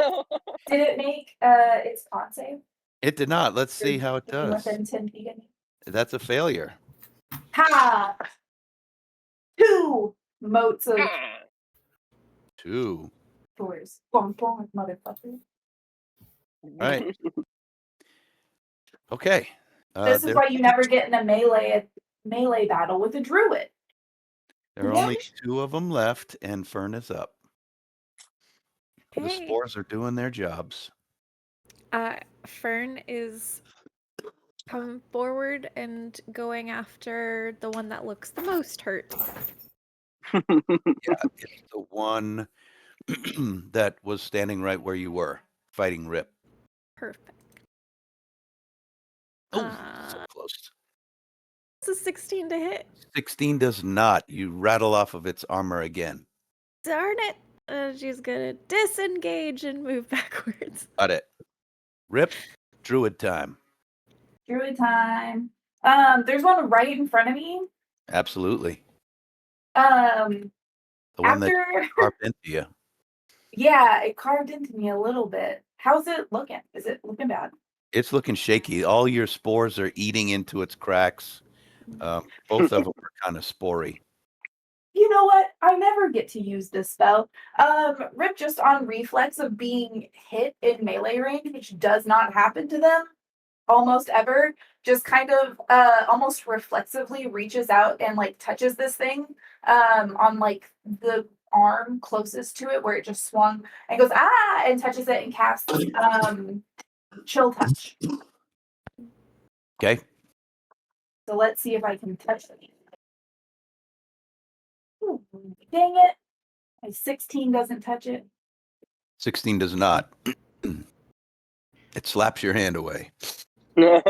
con save? It did not. Let's see how it Getting does. within 10 feet of me. That's a failure. Ha! 2 motes of 2. doors. Bonk, bonk, motherfucker. All right. Okay. This is why you never get in a melee battle with a druid. There are only 2 of them left, and Fern is up. The Okay. spores are doing their jobs. Fern is coming forward and going after the one that looks the most hurt. Yeah, it's the one that was standing right where you were, fighting Rip. Perfect. Oh, so close. It's a 16 to hit. 16 does not. You rattle off of its armor again. Darn it. She's gonna disengage and move backwards. Got it. Rip, druid time. Druid time. There's one right in front of me. Absolutely. Um, The one that after carved into you. yeah, it carved into me a little bit. How's it looking? Is it looking bad? It's looking shaky. All your spores are eating into its cracks. Both of them are kind of spory. You know what? I never get to use this spell. Rip just on reflex of being hit in melee range, which does not happen to them almost ever, just kind of almost reflexively reaches out and like touches this thing on like the arm closest to it where it just swung and goes and touches it and casts chill touch. Okay. So let's see if I can touch it. Ooh, dang it. My 16 doesn't touch it. 16 does not. It slaps your hand away. So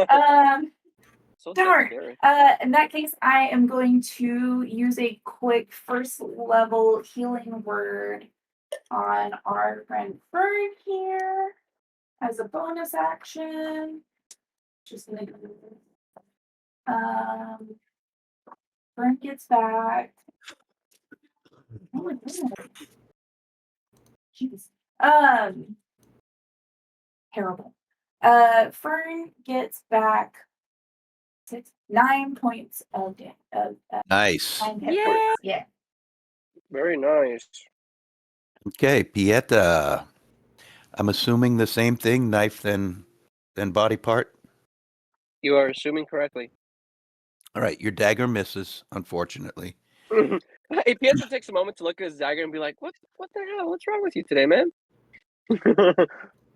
Darn. scary. In that case, I am going to use a quick first level healing word on our friend Fern here as a bonus action. Just gonna do Fern gets back. Oh my goodness. Jeez. Terrible. Fern gets back 9 points of damage. Nice. 9 hit Yay! points. Yeah. Very nice. Okay, Pieta. I'm assuming the same thing, knife then body part. You are assuming correctly. All right, your dagger misses, unfortunately. Hey, Pietro takes a moment to look at his dagger and be like, "What the hell? What's wrong with you today, man?"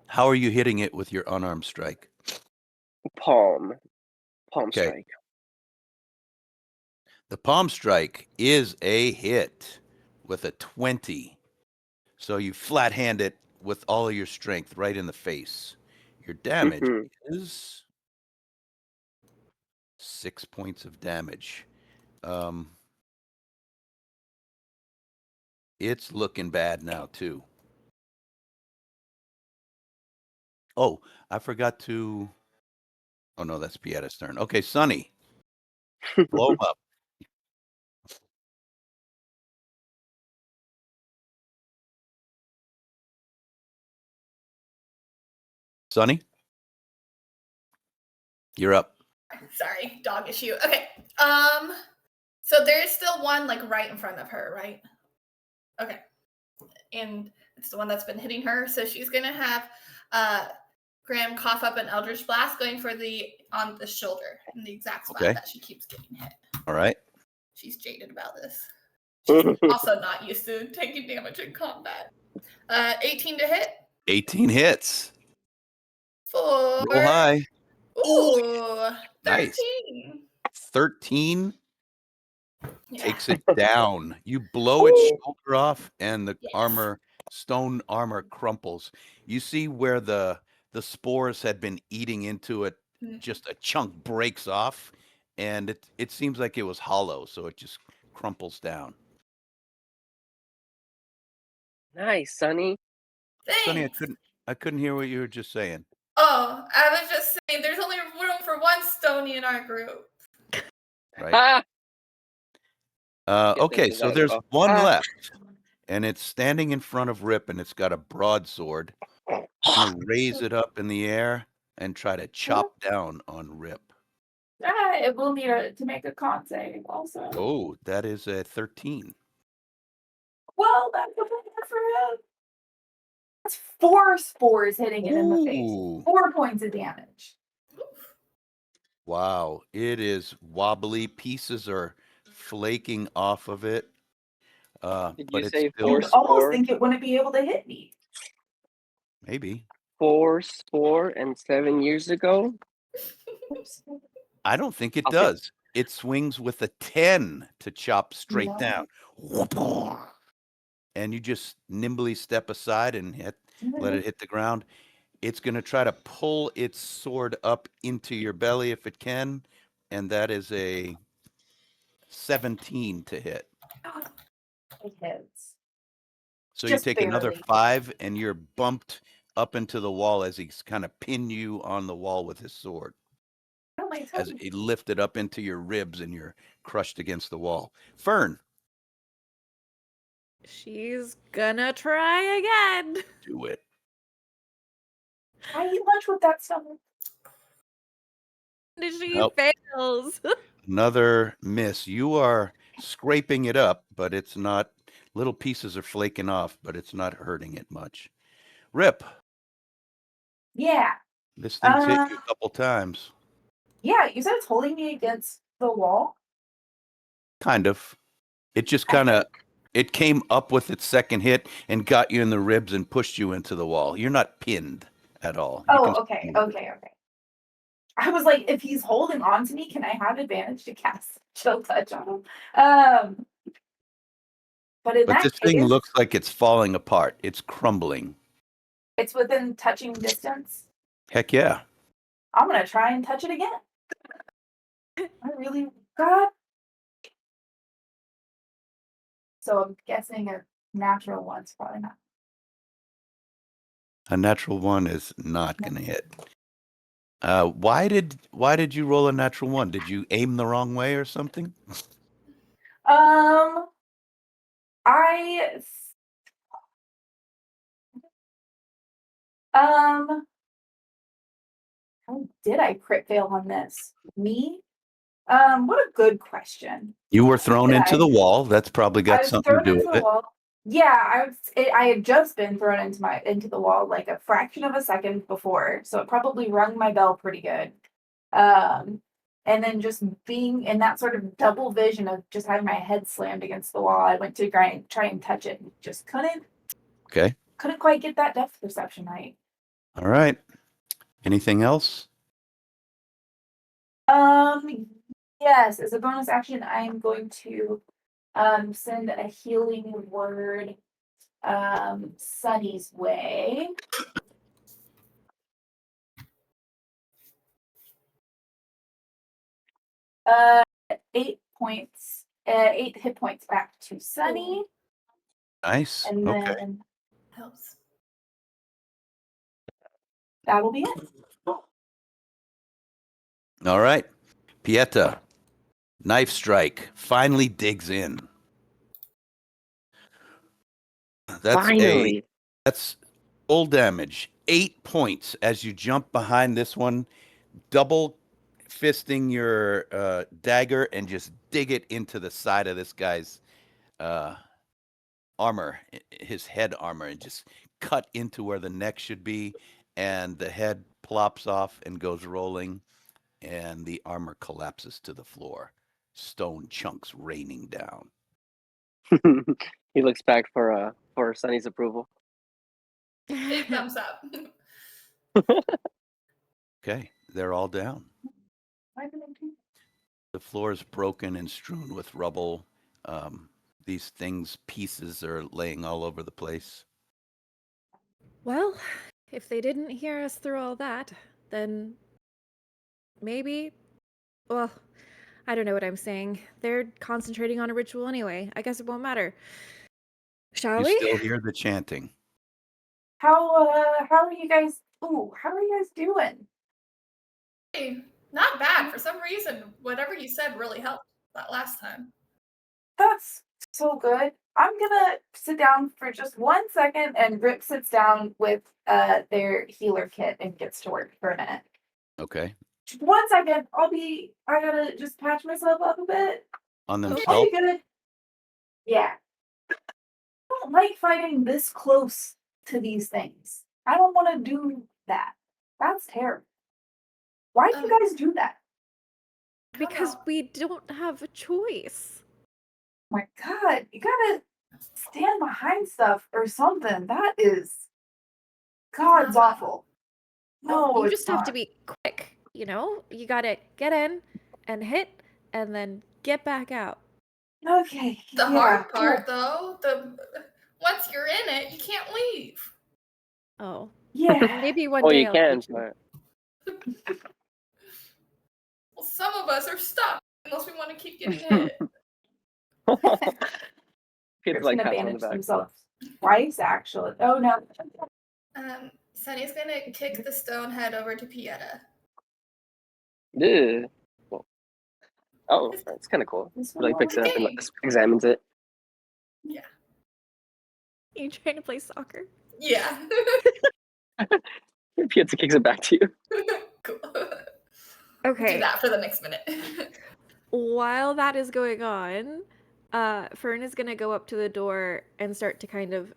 How are you hitting it with your unarmed strike? Palm Okay. strike. The palm strike is a hit with a 20. So you flat hand it with all of your strength right in the face. Your damage Mhm. is 6 points of damage. It's looking bad now too. Oh, I forgot to. Oh no, that's Pieta's turn. Okay, Sonny, blow him up. Sonny, you're up. Sorry, dog issue. Okay. So there is still one like right in front of her, right? Okay. And it's the one that's been hitting her. So she's gonna have Graham cough up an Eldritch Blast going for on the shoulder in the exact spot that she keeps getting hit. All right. She's jaded about this. She's also not used to taking damage in combat. 18 to hit. 18 hits. 4. Roll high. Ooh, 13. Nice. 13 takes it down. You blow its shoulder off, and the stone armor crumples. You see where the spores had been eating into it. Just a chunk breaks off, and it seems like it was hollow, so it just crumples down. Nice, Sonny. Sonny, Thanks. I couldn't hear what you were just saying. Oh, I was just saying there's only room for one Stony in our group. Right. Ah! Get Okay, this so as there's well. one Ah. left, and it's standing in front of Rip, and it's got a broadsword. It's gonna raise it up in the air and try to chop down on Rip. It will need to make a con save also. Oh, that is a 13. Well, that's a bad for him. That's 4 spores hitting it in the face. Ooh. 4 points of damage. Wow, it is wobbly. Pieces are flaking off of it. Did But you it's say still You'd almost think it wouldn't be able to hit me. maybe. 4 and 7 years ago? I don't think it I'll take- does. It swings with a 10 to chop straight No. down. And you just nimbly step aside and let it hit the ground. It's going to try to pull its sword up into your belly if it can, and that is a 17 to hit. It hits. So Just you take another barely. 5, and you're bumped up into the wall as he's kind of pinned you on the wall with his sword. Oh, my As tongue. he lifted up into your ribs and you're crushed against the wall. Fern, She's gonna try again. do it. I eat lunch with that stomach. She Nope. fails. Another miss. You are scraping it up, but it's not. Little pieces are flaking off, but it's not hurting it much. Rip, Yeah. this thing's hit you a couple times. Yeah, you said it's holding me against the wall. Kind of. It just kind of. It came up with its second hit and got you in the ribs and pushed you into the wall. You're not pinned at all. You Oh, can okay. I was like, if he's holding on to me, can I have advantage to cast chill touch on him? But in But that this case, thing looks like it's falling apart. It's crumbling. it's within touching distance. Heck yeah. I'm gonna try and touch it again. I really God. So I'm guessing a natural one's probably not. A natural 1 is not going to hit. Why did you roll a natural 1? Did you aim the wrong way or something? I how did I crit fail on this? Me? What a good question. You were thrown Did into I? the wall. That's probably I got was something to thrown do into with the it. wall. Yeah, I had just been thrown into the wall like a fraction of a second before, so it probably rung my bell pretty good. And then just being in that sort of double vision of just having my head slammed against the wall, I went to try and touch it and just couldn't Okay. quite get that depth perception right. All right. Anything else? Yes, as a bonus action, I'm going to send a healing word Sunny's way. 8 points, 8 hit points back to Sunny, Nice. and Okay. then Helps. that'll be it. All right. Pieta, knife strike, finally digs in. Finally. That's full damage. 8 points as you jump behind this one, double fisting your dagger and just dig it into the side of this guy's armor, his head armor, and just cut into where the neck should be, and the head plops off and goes rolling, and the armor collapses to the floor. Stone chunks raining down. He looks back for Sunny's approval. Big thumbs up. Okay, they're all down. Why did I do The floor is broken and strewn with rubble. These things, pieces are laying all over the place. Well, if they didn't hear us through all that, then maybe. Well, I don't know what I'm saying. They're concentrating on a ritual anyway. I guess it won't matter. Shall You we? still hear the chanting. How are you guys? Ooh, how are you guys doing? Hey, not bad. For some reason, whatever you said really helped that last time. That's so good. I'm gonna sit down for just 1 second, and Rip sits down with their healer kit and gets to work for a minute. Okay. Just 1 second. I gotta just patch myself up a bit. On I'll themselves? be good. Yeah. I don't like fighting this close to these things. I don't want to do that. That's terrible. Why do you guys do that? Because we don't have a choice. My God, you gotta stand behind stuff or something. That is God's awful. No, You it's just have to not. be quick, you know? You gotta get in and hit and then get back out. Okay. The yeah, hard part, though, once you're in it, you can't leave. Oh. Yeah. Maybe one Oh, day you I'll can, teach you. but Well, some of us are stuck unless we want to keep getting hit. kids Rip's like gonna pats on the bandage back. themselves twice, actually. Oh no. Sunny's gonna kick the stone head over to Pieta. Ew. Oh, that's kind of cool. This He one like picks it up and Okay. examines it. Yeah. You trying to play soccer? Yeah. Piazza kicks it back to you. Cool. Okay. Do that for the next minute. While that is going on, Fern is gonna go up to the door and start to kind of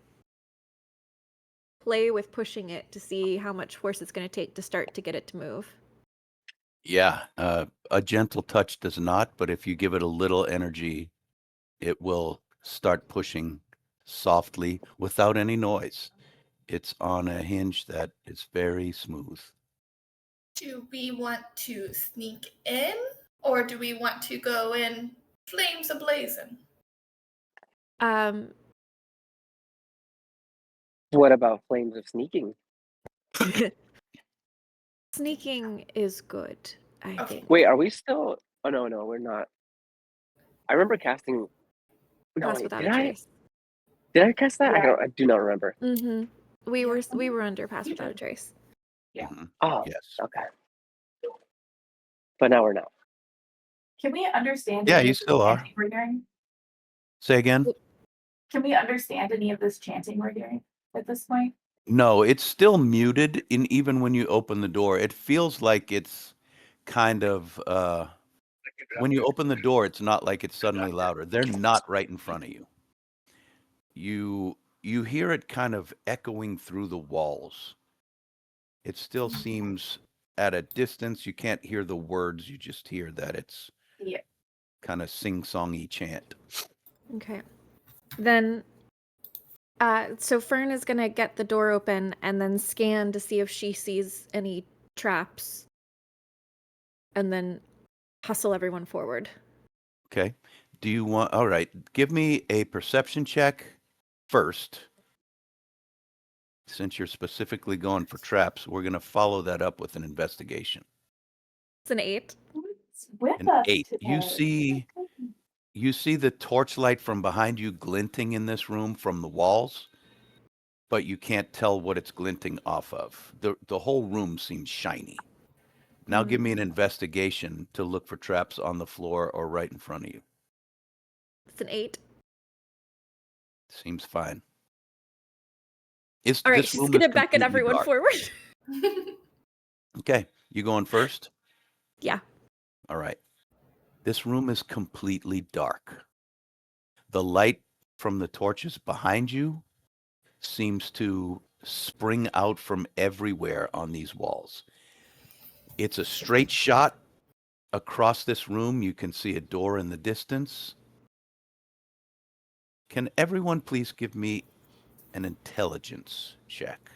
play with pushing it to see how much force it's gonna take to start to get it to move. Yeah. A gentle touch does not, but if you give it a little energy, it will start pushing softly without any noise. It's on a hinge that is very smooth. Do we want to sneak in, or do we want to go in flames ablazing? What about flames of sneaking? Sneaking is good, I Okay. think. Wait, are we still? Oh no, we're not. I remember casting. No, Pass wait, without did a I? trace. Did I cast that? Yeah. I do not remember. Mm-hmm. We Yeah. were under pass You without a did. trace. Yeah. Mhm. Oh, Yes. okay. But now we're not. Can we understand Yeah, any you of this still are. chanting we're hearing? Say again? Can we understand any of this chanting we're hearing at this point? No, it's still muted, and even when you open the door, it feels like it's kind of when you open the door, it's not like it's suddenly louder. They're not right in front of you. You hear it kind of echoing through the walls. It still seems at a distance. You can't hear the words. You just hear that it's Yeah. kind of sing-songy chant. Okay. Then so Fern is gonna get the door open and then scan to see if she sees any traps. And then hustle everyone forward. Okay. Do you want, all right, give me a perception check first. Since you're specifically going for traps, we're going to follow that up with an investigation. It's an 8. What's with An us 8. today? You see the torchlight from behind you glinting in this room from the walls, but you can't tell what it's glinting off of. The whole room seems shiny. Now give me an investigation to look for traps on the floor or right in front of you. It's an 8. Seems fine. All right, This she's room is gonna beckon completely everyone dark. forward. Okay, you going first? Yeah. All right. This room is completely dark. The light from the torches behind you seems to spring out from everywhere on these walls. It's a straight shot across this room. You can see a door in the distance. Can everyone please give me an intelligence check?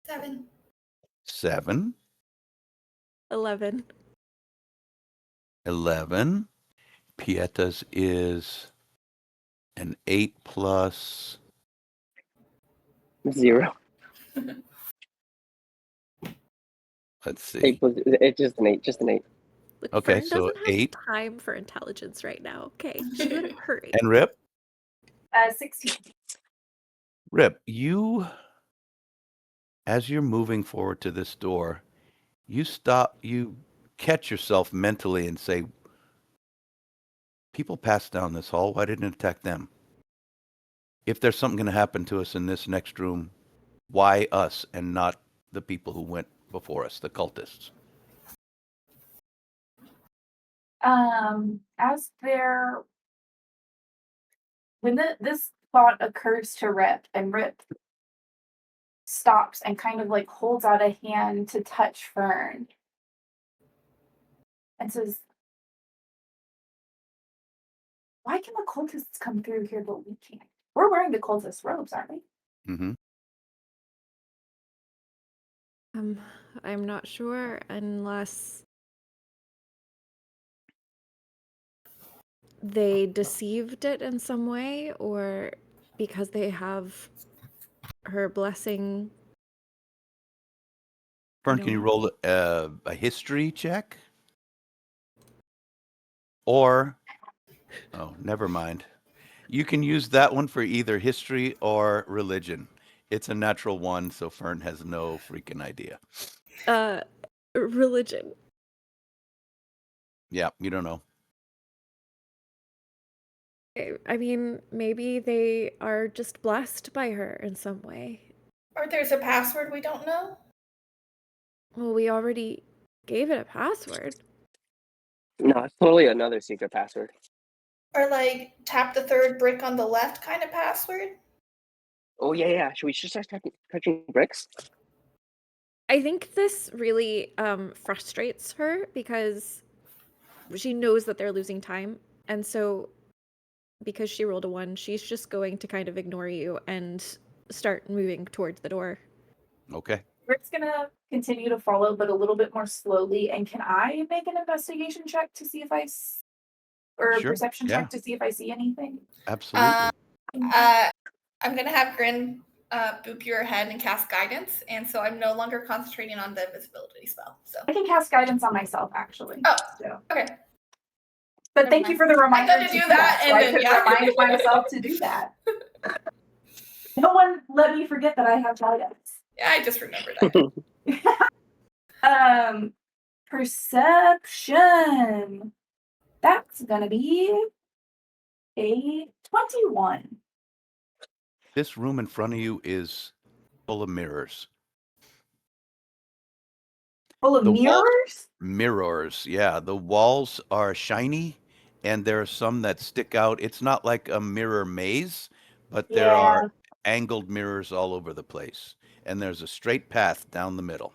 7. 7, 11. 11. Pieta's is an 8 plus. 0. Let's see. 8 plus, it's just an 8. Just an 8. Look, Okay, Fern so doesn't have 8. time for intelligence right now. Okay, she better hurry. And Rip? 16. Rip, as you're moving forward to this door, you catch yourself mentally and say, people passed down this hall. Why didn't it attack them? If there's something going to happen to us in this next room, why us and not the people who went before us, the cultists? As they're when this thought occurs to Rip, and Rip stops and kind of like holds out a hand to touch Fern and says, "Why can the cultists come through here but we can't? We're wearing the cultist robes, aren't we?" Mm-hmm. I'm not sure unless they deceived it in some way, or because they have her blessing. Fern, can you roll a history check? Or, oh, never mind. You can use that one for either history or religion. It's a natural one, so Fern has no freaking idea. Religion. Yeah, you don't know. I mean, maybe they are just blessed by her in some way. Or there's a password we don't know. Well, we already gave it a password. No, it's totally another secret password. Or like tap the third brick on the left kind of password. Oh yeah. Should we just start touching bricks? I think this really frustrates her because she knows that they're losing time. And so because she rolled a 1, she's just going to kind of ignore you and start moving towards the door. Okay. Rip's gonna continue to follow, but a little bit more slowly. And can I make an investigation check to see if or a Sure, perception yeah. check to see if I see anything? Absolutely. I'm gonna have Grin boop your head and cast guidance, and so I'm no longer concentrating on the invisibility spell. So I can cast guidance on myself, actually. Oh, so. okay. But Never thank you mind. for the reminder I thought to do that, so and I then could yeah. remind myself to do that. No one let me forget that I have guidance. Yeah, I just remembered that. Perception. That's gonna be a 21. This room in front of you is full of mirrors. Full of The walls- mirrors? Mirrors, yeah. The walls are shiny, and there are some that stick out. It's not like a mirror maze, but there are angled mirrors all over the place. And there's a straight path down the middle.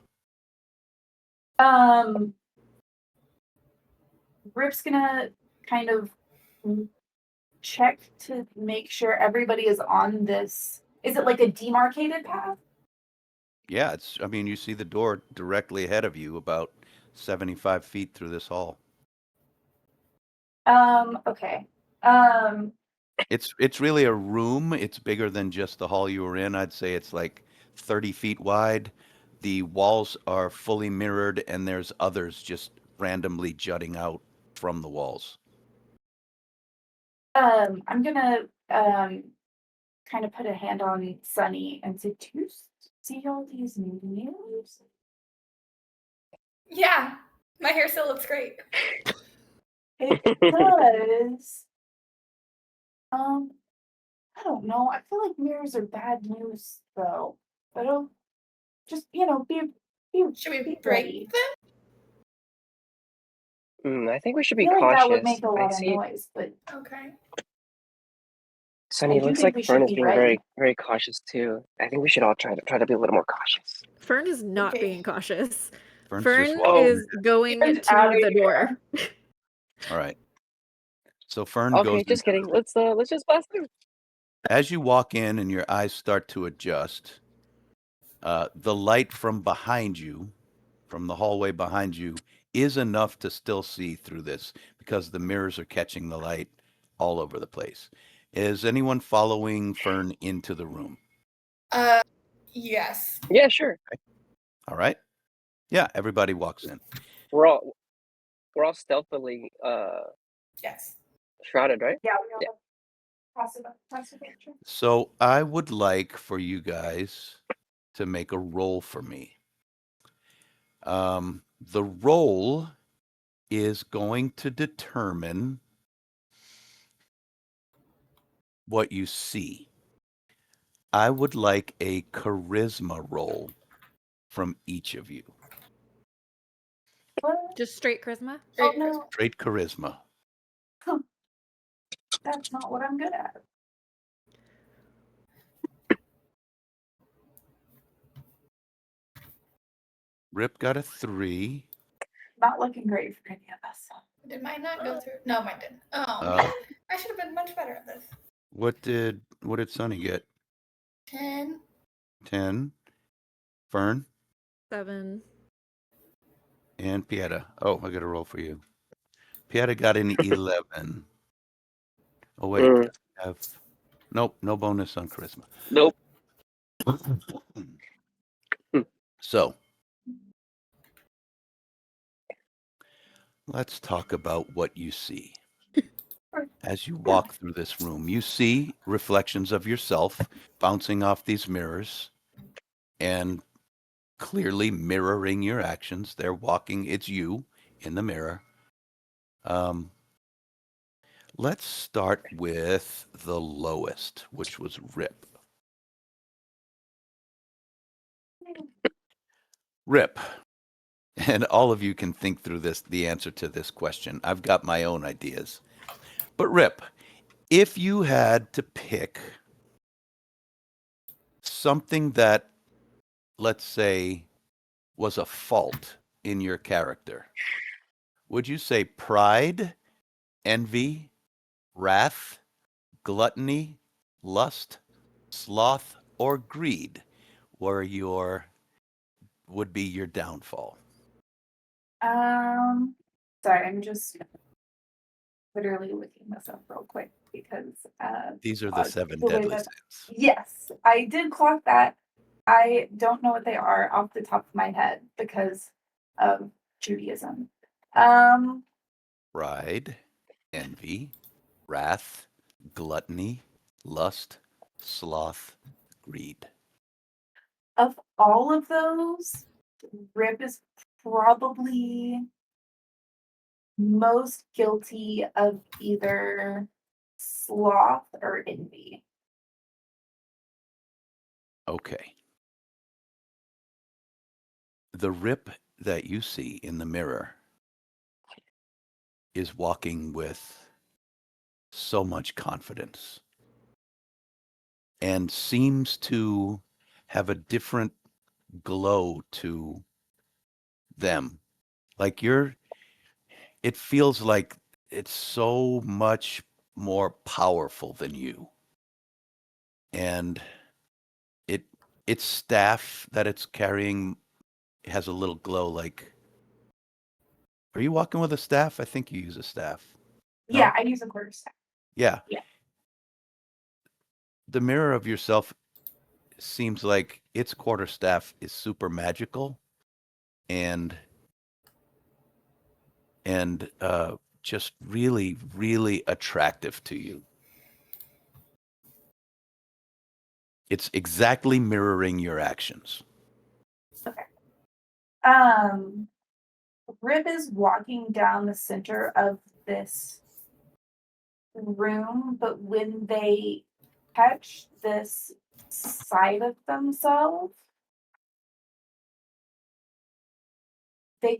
Rip's gonna kind of check to make sure everybody is on this. Is it like a demarcated path? Yeah, you see the door directly ahead of you, about 75 feet through this hall. Okay. It's really a room. It's bigger than just the hall you were in. I'd say it's like 30 feet wide. The walls are fully mirrored, and there's others just randomly jutting out from the walls. I'm gonna kind of put a hand on Sunny and say, "Do you see all these mirrors?" Yeah, my hair still looks great. It does. I don't know. I feel like mirrors are bad news, though. But I'll just, be Should we be break ready. them? I think we should I be feel like cautious. that would make a lot of see. noise, but Okay. Sunny, I it do looks think like we Fern should is be being ready. very, very cautious too. I think we should all try to be a little more cautious. Fern is not Okay. being cautious. Fern's Fern just walking. is going Get to outta the door. All right. So Fern Okay, goes. just kidding. Let's just blast through. As you walk in and your eyes start to adjust, the light from behind you, from the hallway behind you, is enough to still see through this because the mirrors are catching the light all over the place. Is anyone following Fern into the room? Yes. Yeah, sure. All right. Yeah, everybody walks in. We're all stealthily Yes. shrouded, right? Yeah, Passive action. So I would like for you guys to make a roll for me. The roll is going to determine what you see. I would like a charisma roll from each of you. What? Just straight charisma? Oh no, Straight charisma. that's not what I'm good at. Rip got a 3. Not looking great for any of us. Did mine not go through? No, mine didn't. Oh, Uh, man. I should have been much better at this. What did Sonny get? 10. 10. Fern 7. and Pieta. Oh, I got a roll for you. Pieta got an 11. Oh wait, Mm. nope, no bonus on charisma. Nope. So let's talk about what you see. As you walk through this room, you see reflections of yourself bouncing off these mirrors and clearly mirroring your actions. They're walking, it's you in the mirror. Let's start with the lowest, which was Rip. Rip, and all of you can think through the answer to this question. I've got my own ideas. But Rip, if you had to pick something that, let's say, was a fault in your character, would you say pride, envy, wrath, gluttony, lust, sloth, or greed would be your downfall? Sorry, I'm just literally looking this up real quick because These are the 7 the way deadly that- sins. yes, I did clock that. I don't know what they are off the top of my head because of Judaism. Pride, envy, wrath, gluttony, lust, sloth, greed. Of all of those, Rip is probably most guilty of either sloth or envy. Okay. The Rip that you see in the mirror is walking with so much confidence and seems to have a different glow to them. Like it feels like it's so much more powerful than you. And its staff that it's carrying has a little glow. Like, are you walking with a staff? I think you use a staff. No? Yeah, I use a quarterstaff. Yeah. Yeah. The mirror of yourself seems like its quarterstaff is super magical and just really, really attractive to you. It's exactly mirroring your actions. Okay. Rip is walking down the center of this room, but when they catch this side of themselves, they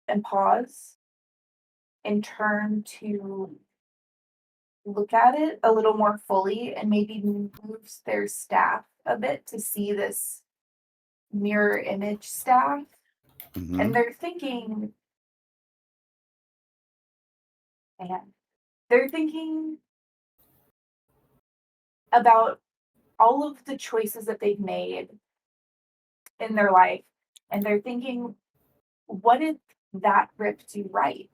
and pause and turn to look at it a little more fully and maybe moves their staff a bit to see this mirror image staff. Mhm. And they're thinking, man, they're thinking about all of the choices that they've made in their life. And they're thinking, what did that Rip do right?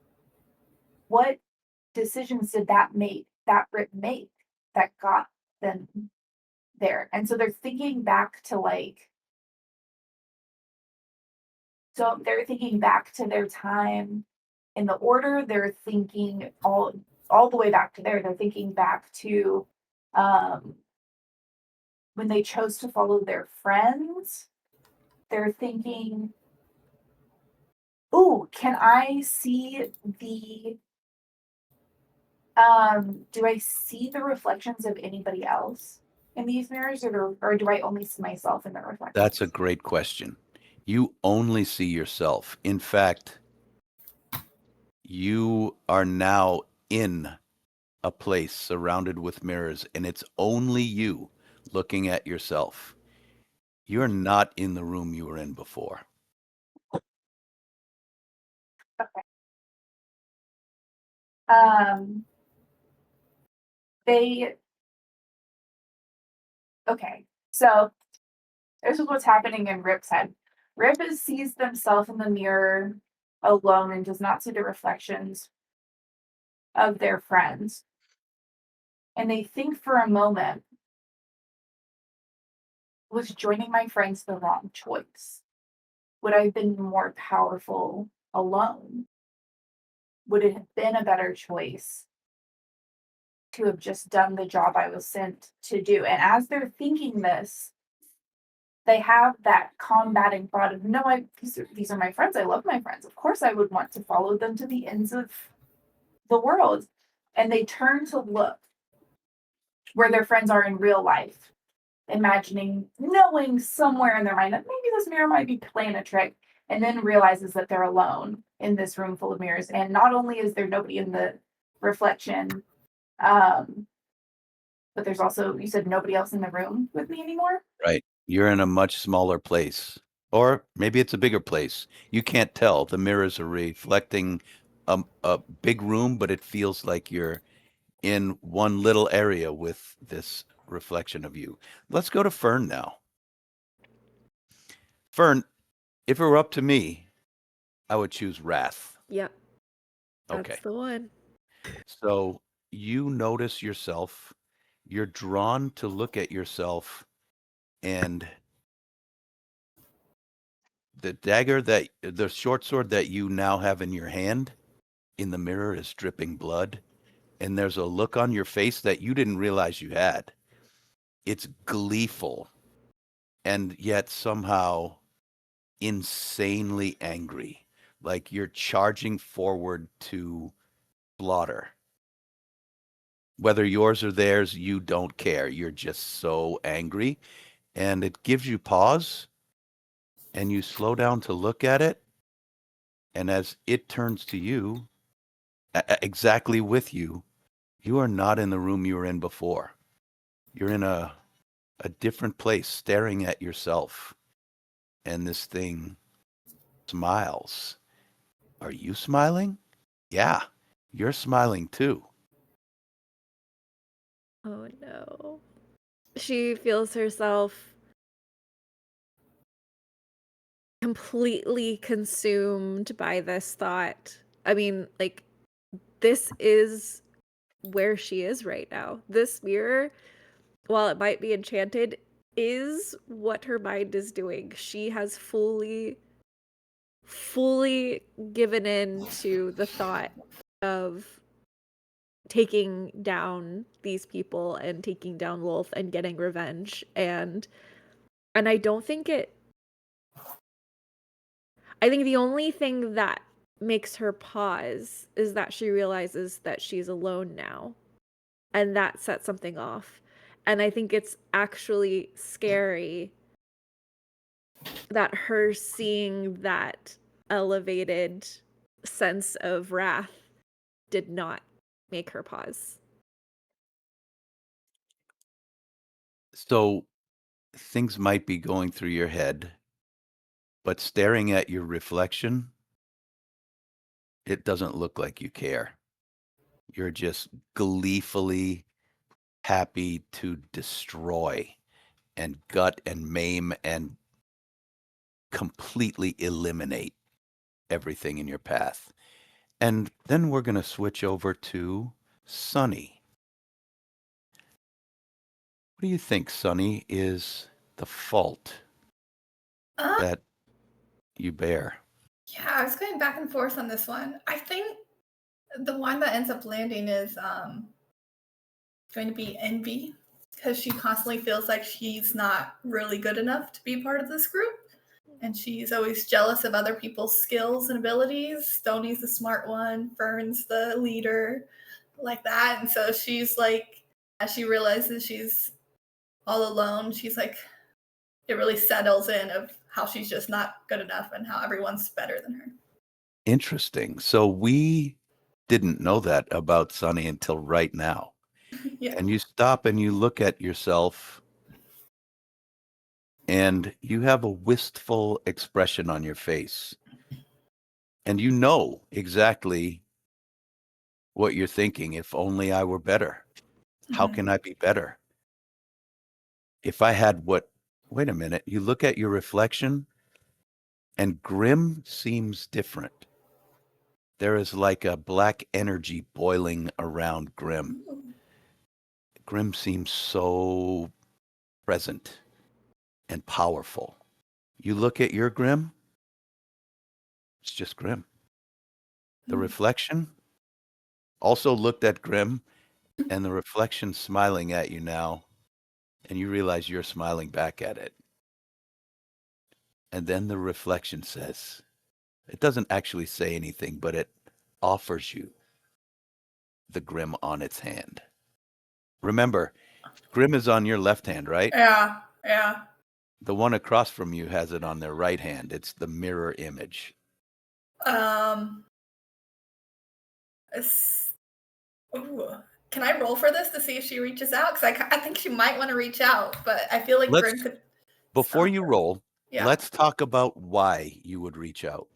What decisions did that Rip make that got them there? And so they're thinking back to they're thinking back to their time in the order. They're thinking all all the way back to there. They're thinking back to when they chose to follow their friends. They're thinking, "Ooh, can I see the do I see the reflections of anybody else in these mirrors, or do I only see myself in the reflections?" That's a great question. You only see yourself. In fact, you are now in a place surrounded with mirrors, and it's only you looking at yourself. You're not in the room you were in before. Um, they okay. So this is what's happening in Rip's head. Sees themselves in the mirror alone and does not see the reflections of their friends. And they think for a moment, was joining my friends the wrong choice? Would I have been more powerful alone? Would it have been a better choice to have just done the job I was sent to do? And as they're thinking this, they have that combating thought of, no, these are my friends. I love my friends. Of course, I would want to follow them to the ends of the world. And they turn to look where their friends are in real life, imagining, knowing somewhere in their mind that maybe this mirror might be playing a trick, and then realizes that they're alone in this room full of mirrors. And not only is there nobody in the reflection, but there's also, you said, nobody else in the room with me anymore? Right. You're in a much smaller place. Or maybe it's a bigger place. You can't tell. The mirrors are reflecting a big room, but it feels like you're in one little area with this reflection of you. Let's go to Fern now. Fern, if it were up to me, I would choose wrath. Yep. That's Okay. the one. So you notice yourself, you're drawn to look at yourself, and the short sword that you now have in your hand in the mirror is dripping blood. And there's a look on your face that you didn't realize you had. It's gleeful and yet somehow insanely angry. Like you're charging forward to slaughter. Whether yours or theirs, you don't care. You're just so angry. And it gives you pause, and you slow down to look at it. And as it turns to you, exactly with you, you are not in the room you were in before. You're in a different place staring at yourself. And this thing smiles. Are you smiling? Yeah, you're smiling too. Oh no. She feels herself completely consumed by this thought. I mean, like, this is where she is right now. This mirror, while it might be enchanted, is what her mind is doing. She has fully given in to the thought of taking down these people and taking down Wolf and getting revenge. And I don't think I think the only thing that makes her pause is that she realizes that she's alone now. And that sets something off. And I think it's actually scary that her seeing that elevated sense of wrath did not make her pause. So things might be going through your head, but staring at your reflection, it doesn't look like you care. You're just gleefully happy to destroy and gut and maim and completely eliminate everything in your path. And then we're going to switch over to Sunny. What do you think, Sunny, is the fault Uh, that you bear? yeah, I was going back and forth on this one. I think The one that ends up landing is going to be envy, because she constantly feels like she's not really good enough to be part of this group. And she's always jealous of other people's skills and abilities. Stoney's the smart one, Fern's the leader, like that. And so she's like, as she realizes she's all alone, she's like, it really settles in of how she's just not good enough and how everyone's better than her. Interesting. So we didn't know that about Sunny until right now. Yeah. And you stop and you look at yourself and you have a wistful expression on your face. And you know exactly what you're thinking. If only I were better. How Mhm. can I be better? If I had wait a minute, you look at your reflection and Grim seems different. There is like a black energy boiling around Grim. Grim seems so present and powerful. You look at your Grim, it's just Grim. The reflection also looked at Grim, and the reflection smiling at you now, and you realize you're smiling back at it. And then the reflection says, it doesn't actually say anything, but it offers you the Grim on its hand. Remember, Grim is on your left hand, right? Yeah, yeah. The one across from you has it on their right hand. It's the mirror image. Um, ooh. Can I roll for this to see if she reaches out? Because I think she might want to reach out, but I feel like Grim could. Before stop you her. roll, Yeah. let's talk about why you would reach out.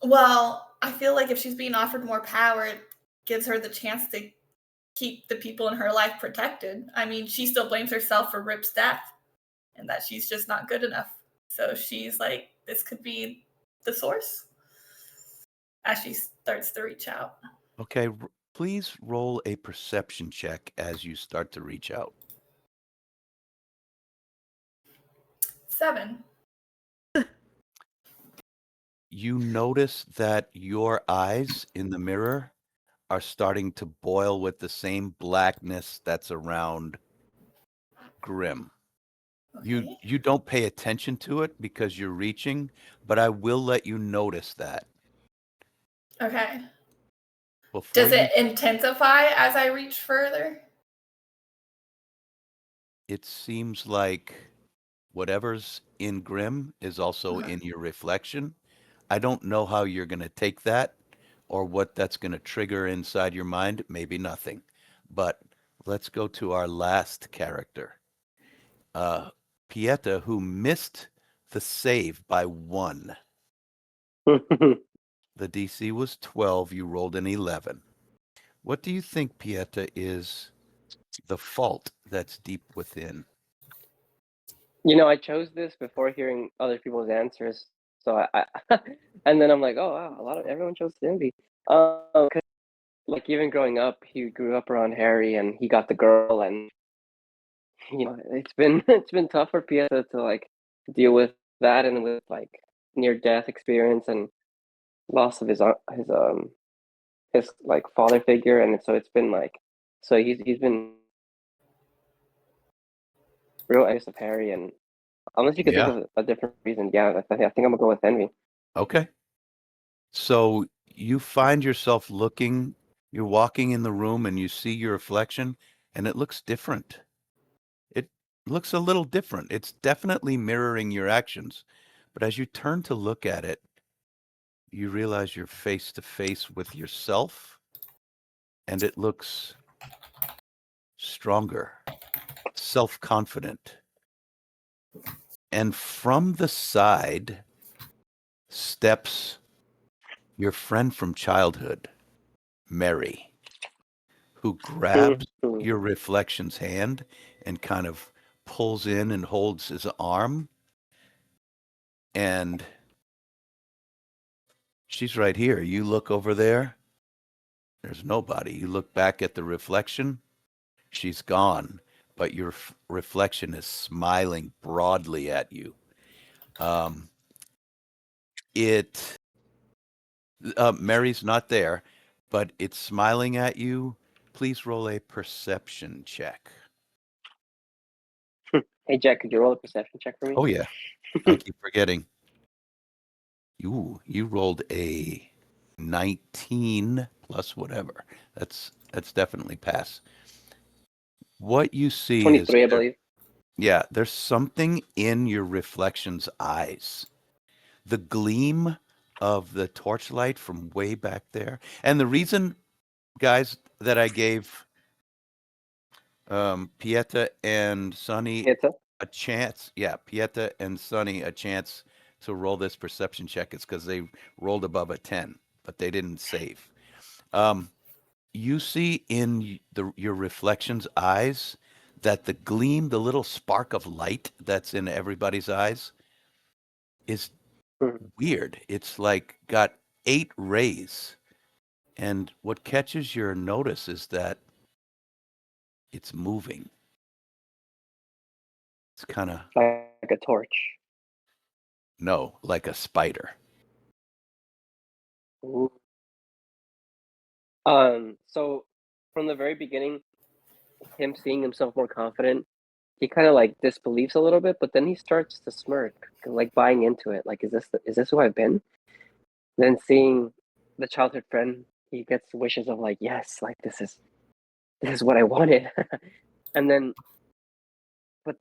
Well, I feel like if she's being offered more power, it gives her the chance to keep the people in her life protected. I mean, she still blames herself for Rip's death and that she's just not good enough. So she's like, this could be the source as she starts to reach out. Okay, please roll a perception check as you start to reach out. 7. You notice that your eyes in the mirror are starting to boil with the same blackness that's around Grim. Okay. You don't pay attention to it because you're reaching, but I will let you notice that. Okay. Before Does it intensify as I reach further? it seems like whatever's in Grim is also Uh-huh. in your reflection. I don't know how you're going to take that or what that's going to trigger inside your mind. Maybe nothing. But let's go to our last character. Pieta, who missed the save by 1. The DC was 12. You rolled an 11. What do you think, Pieta, is the fault that's deep within? I chose this before hearing other people's answers. So I and then I'm like, oh wow, everyone chose envy. 'Cause, like even growing up, he grew up around Harry, and he got the girl, and it's been it's been tough for Pieta to like deal with that, and with like near death experience and loss of his like father figure, and so it's been like, so he's been real anxious of Harry, and unless you could think Yeah. of a different reason, yeah, I think I'm gonna go with envy. Okay. So you find yourself you're walking in the room and you see your reflection and it looks different. It looks a little different. It's definitely mirroring your actions. But as you turn to look at it, you realize you're face to face with yourself and it looks stronger, self-confident. And from the side steps your friend from childhood, Mary, who grabs your reflection's hand and kind of pulls in and holds his arm. And she's right here. You look over there. There's nobody. You look back at the reflection. She's gone, but your reflection is smiling broadly at you. It Mary's not there, but it's smiling at you. Please roll a perception check. Hey, Jack, could you roll a perception check for me? Oh yeah, I keep forgetting. You rolled a 19 plus whatever. That's definitely pass. What you see is 23, I believe. yeah, there's something in your reflection's eyes. The gleam of the torchlight from way back there. And the reason, guys, that I gave Pieta and Sonny Pieta? a chance, Pieta and Sonny a chance to roll this perception check is because they rolled above a 10, but they didn't save. You see in your reflection's eyes that the gleam, the little spark of light that's in everybody's eyes is weird. It's like got 8 rays. And what catches your notice is that it's moving. It's kind of, Like a torch. no, like a spider. Ooh. So from the very beginning, him seeing himself more confident, he kind of like disbelieves a little bit, but then he starts to smirk, like buying into it. Like, is this who I've been? Then seeing the childhood friend, he gets wishes of like, yes, like this is what I wanted. And then, but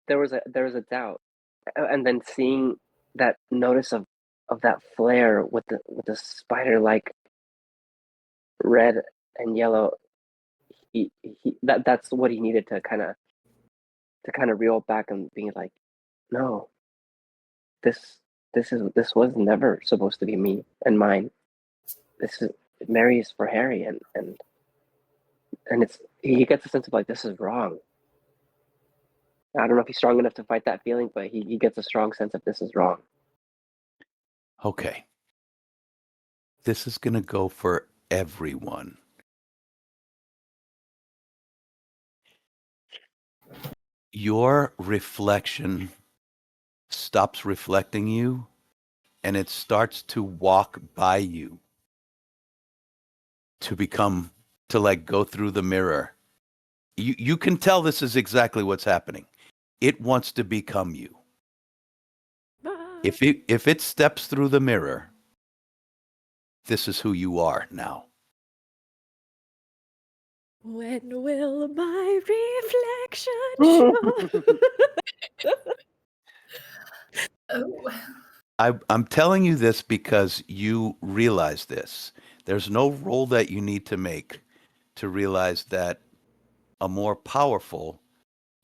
there was a doubt, and then seeing that notice of that flare with the spider like red and yellow, he that's what he needed to kind of reel back and being like, no, this was never supposed to be me and mine. This is Mary is for Harry, and it's he gets a sense of like this is wrong. I don't know if he's strong enough to fight that feeling, but he gets a strong sense of this is wrong. Okay. This is going to go for everyone. Your reflection stops reflecting you and it starts to walk by you to like go through the mirror. You can tell this is exactly what's happening. It wants to become you. If it steps through the mirror, this is who you are now. When will my reflection show? Oh. I'm telling you this because you realize this. There's no role that you need to make to realize that a more powerful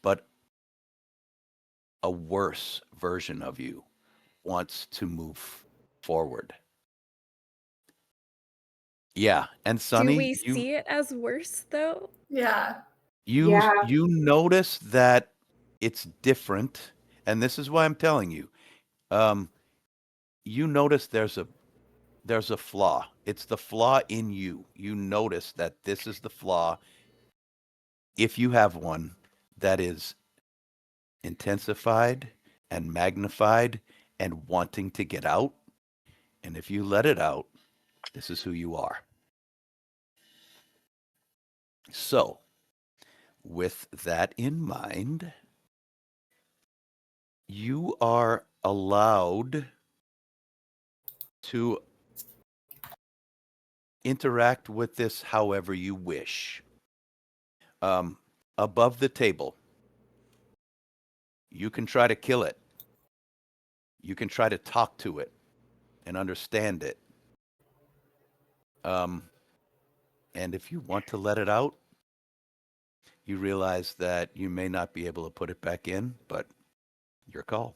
but a worse version of you wants to move forward. Yeah, and Do Sonny, we see it as worse though? Yeah. you notice that it's different, and this is why I'm telling you. You notice there's a flaw. It's the flaw in you. You notice that this is the flaw, if you have one, that is intensified and magnified and wanting to get out. And if you let it out, this is who you are. So, with that in mind, you are allowed to interact with this however you wish. Above the table, you can try to kill it. You can try to talk to it and understand it. And if you want to let it out, you realize that you may not be able to put it back in, but your call.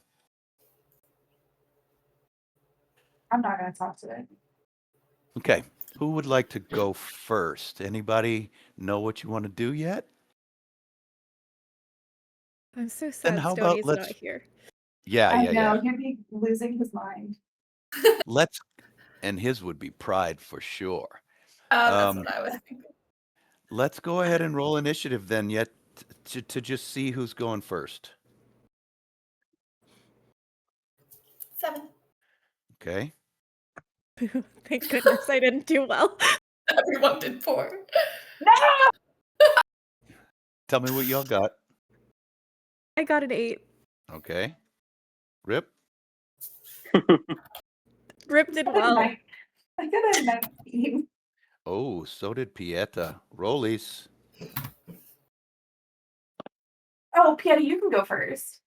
I'm not going to talk to it. Okay. Who would like to go first? Anybody know what you want to do yet? I'm so Then sad how about Stoney's not let's here. I know, yeah. he'd be losing his mind. Let's and his would be pride for sure. That's what I was thinking. Let's go ahead and roll initiative then yet to just see who's going first. 7. Okay. Thank goodness I didn't do well. Everyone did poor. No! Tell me what y'all got. I got an 8. Okay. Rip. Rip did I got a well. nine- I got a 19. Oh, so did Pieta. Rollies. Oh, Pieta, you can go first.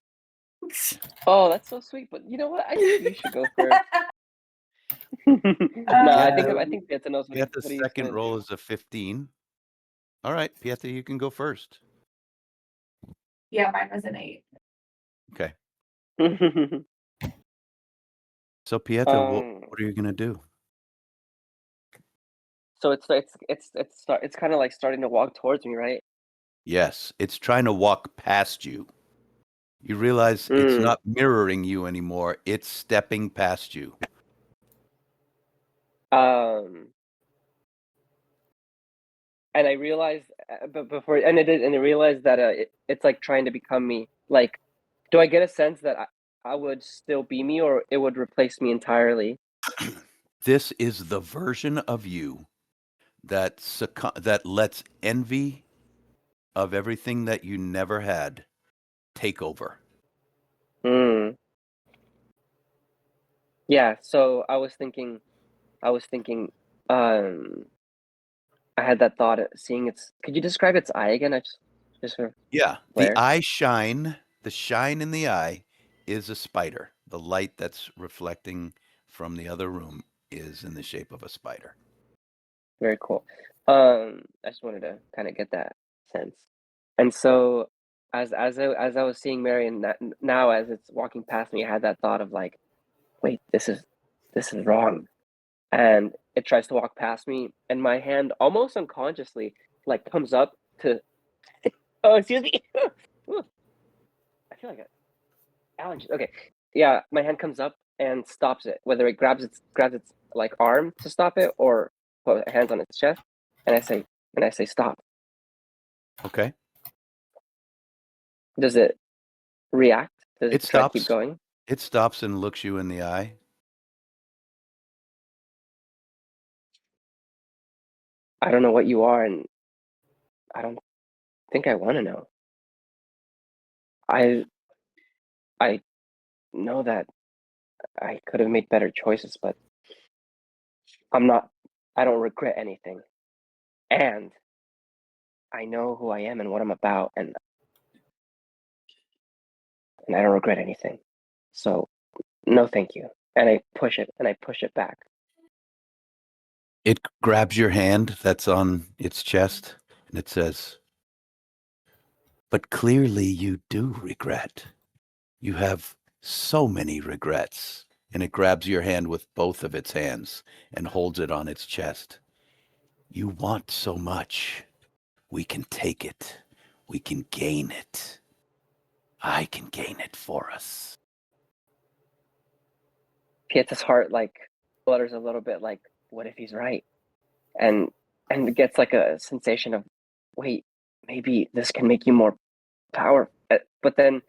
Oh, that's so sweet. But you know what? I think you should go first. No, I think Pieta knows what Pieta's he's second gonna roll do. is a 15. All right, Pieta, you can go first. Yeah, mine was an 8. Okay. So Pieta, what are you gonna do? So it's kind of like starting to walk towards me, right? Yes, it's trying to walk past you. You realize it's not mirroring you anymore. It's stepping past you. And I realized, but before, and I realized that it's like trying to become me. Like, do I get a sense that I would still be me, or it would replace me entirely? This is the version of you that that lets envy of everything that you never had take over. Yeah. So I was thinking, I had that thought of seeing its. Could you describe its eye again? I just for Yeah, Where? the eye shine, the shine in the eye is a spider. The light that's reflecting from the other room is in the shape of a spider. Very cool. I just wanted to kind of get that sense. And so, as I was seeing Marion now, as it's walking past me, I had that thought of like, wait, this is wrong. And it tries to walk past me, and my hand almost unconsciously like comes up to. Oh, excuse me. Ooh, I feel like allergies. Okay, yeah, my hand comes up and stops it. Whether it grabs its like arm to stop it, or put hands on its chest, and I say stop. Okay. Does it react? Does It it try to keep stops. going? It stops and looks you in the eye. I don't know what you are, and I don't think I want to know. I know that I could have made better choices, but I'm not. I don't regret anything, and I know who I am and what I'm about, and I don't regret anything. So, no, thank you. And I push it back. It grabs your hand that's on its chest and it says, "But clearly you do regret. You have so many regrets." And it grabs your hand with both of its hands and holds it on its chest. "You want so much. We can take it. We can gain it. I can gain it for us." Pieta's heart like flutters a little bit, like, what if he's right? And it gets like a sensation of, wait, maybe this can make you more power. But then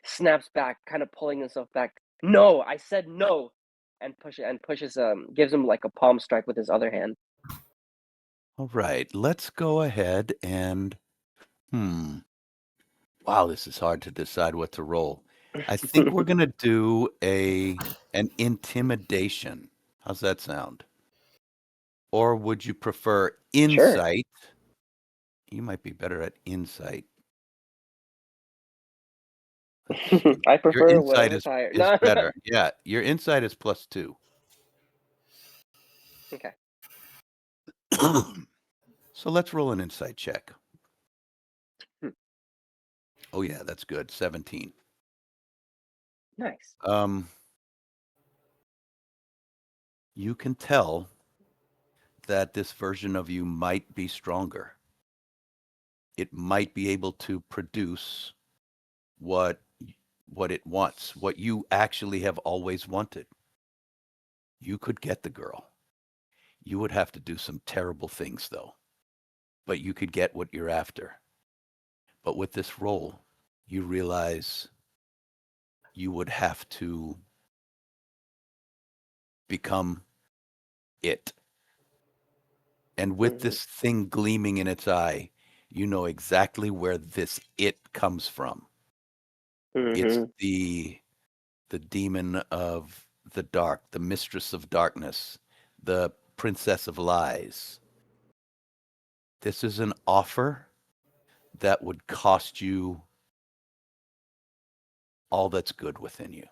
snaps back, kind of pulling himself back. No, I said no, and pushes gives him like a palm strike with his other hand. All right, let's go ahead and wow, this is hard to decide what to roll. I think we're gonna do an intimidation. How's that sound? Or would you prefer Sure. insight? You might be better at insight. I Your prefer insight whatever's higher. is No. better. Yeah, your insight is +2. Okay. So let's roll an insight check. Hmm. Oh yeah, that's good. 17. Nice. You can tell that this version of you might be stronger. It might be able to produce what it wants, what you actually have always wanted. You could get the girl. You would have to do some terrible things though, but you could get what you're after. But with this role, you realize you would have to become it. And with this thing gleaming in its eye, you know exactly where this it comes from. It's the demon of the dark, the mistress of darkness, the princess of lies. This is an offer that would cost you all that's good within you.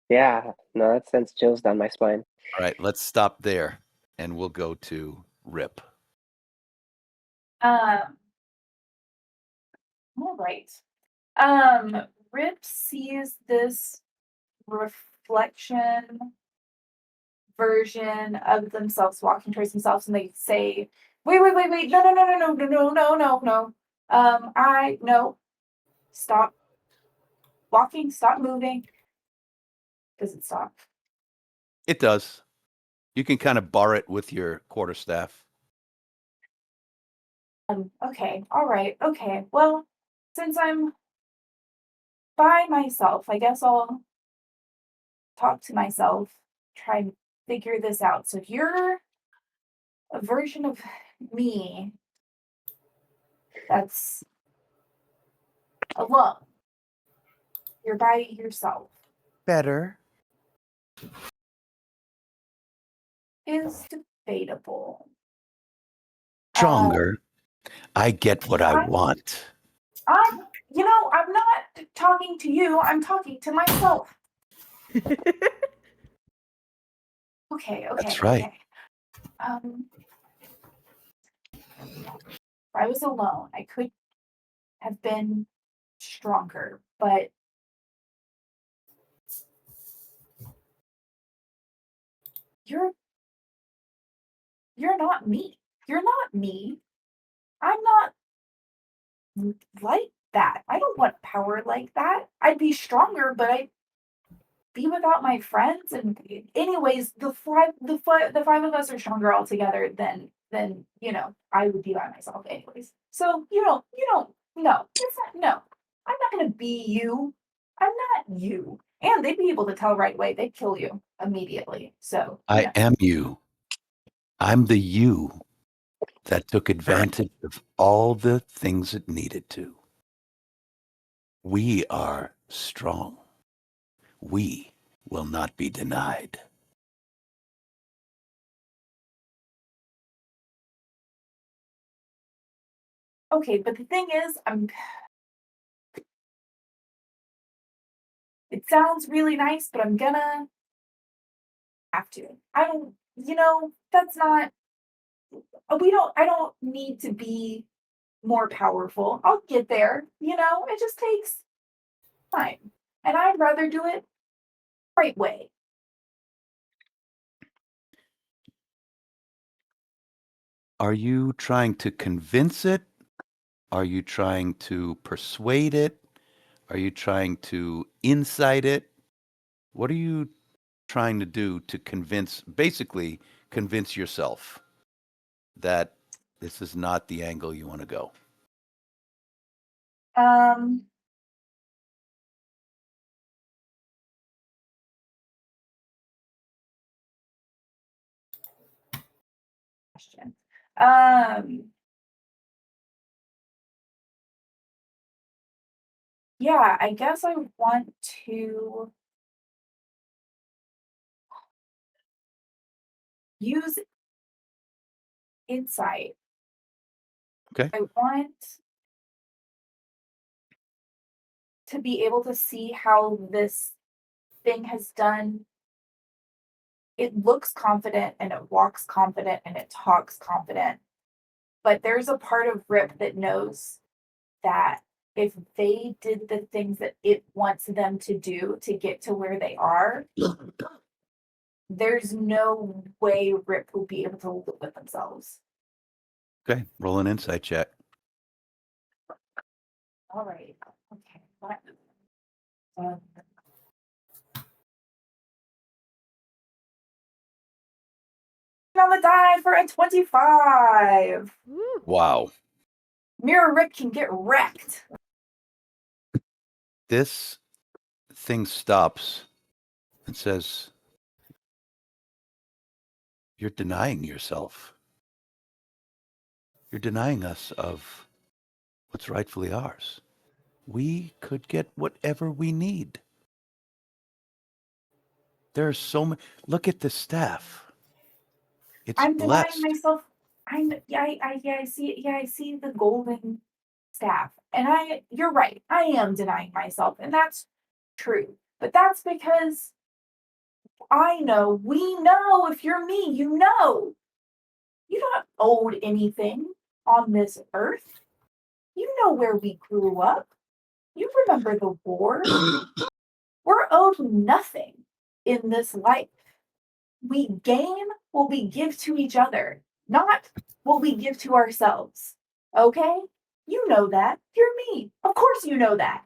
Yeah, no, that sends chills down my spine. All right, let's stop there and we'll go to Rip. All right. Rip sees this reflection version of themselves walking towards themselves, and they say, "Wait, no, no. No. Stop walking. Stop moving." Does it stop? It does. You can kind of bar it with your quarterstaff. Okay. All right. Okay. Well, since I'm by myself, I guess I'll talk to myself, try and figure this out. So if you're a version of me that's alone, you're by yourself, Better. is debatable. Stronger. I get what I want. I'm not talking to you. I'm talking to myself. Okay. That's right. Okay. If I was alone, I could have been stronger, but you're not me. You're not me. I'm not like that. I don't want power like that. I'd be stronger, but I'd be without my friends. And anyways, the five of us are stronger all together than I would be by myself anyways. So no, it's not, no. I'm not gonna be you. I'm not you. And they'd be able to tell right away. They'd kill you immediately. So I am you. I'm the you that took advantage of all the things it needed to. We are strong. We will not be denied. okay, but the thing is, it sounds really nice, but I'm gonna have to. I don't, that's not, I don't need to be more powerful. I'll get there, it just takes time. And I'd rather do it the right way. Are you trying to convince it? Are you trying to persuade it? Are you trying to incite it? What are you trying to do to basically convince yourself that this is not the angle you want to go? Question. Yeah, I guess I want to use insight. Okay. I want to be able to see how this thing has done. It looks confident and it walks confident and it talks confident. But there's a part of Rip that knows that if they did the things that it wants them to do to get to where they are, there's no way Rip will be able to live with themselves. Okay. Roll an insight check. All right. Okay. On the die for a 25. Woo. Wow. Mirror Rip can get wrecked. This thing stops and says, You're denying yourself. You're denying us of what's rightfully ours. We could get whatever we need. There's so many. Look at the staff. It's I'm denying blessed. myself. I see the golden staff. And you're right. I am denying myself. And that's true. But that's because we know if you're me, you know, you're not owed anything on this earth. You know where we grew up. You remember the war. We're owed nothing in this life. We gain what we give to each other, not what we give to ourselves. Okay? You know that. You're me. Of course you know that.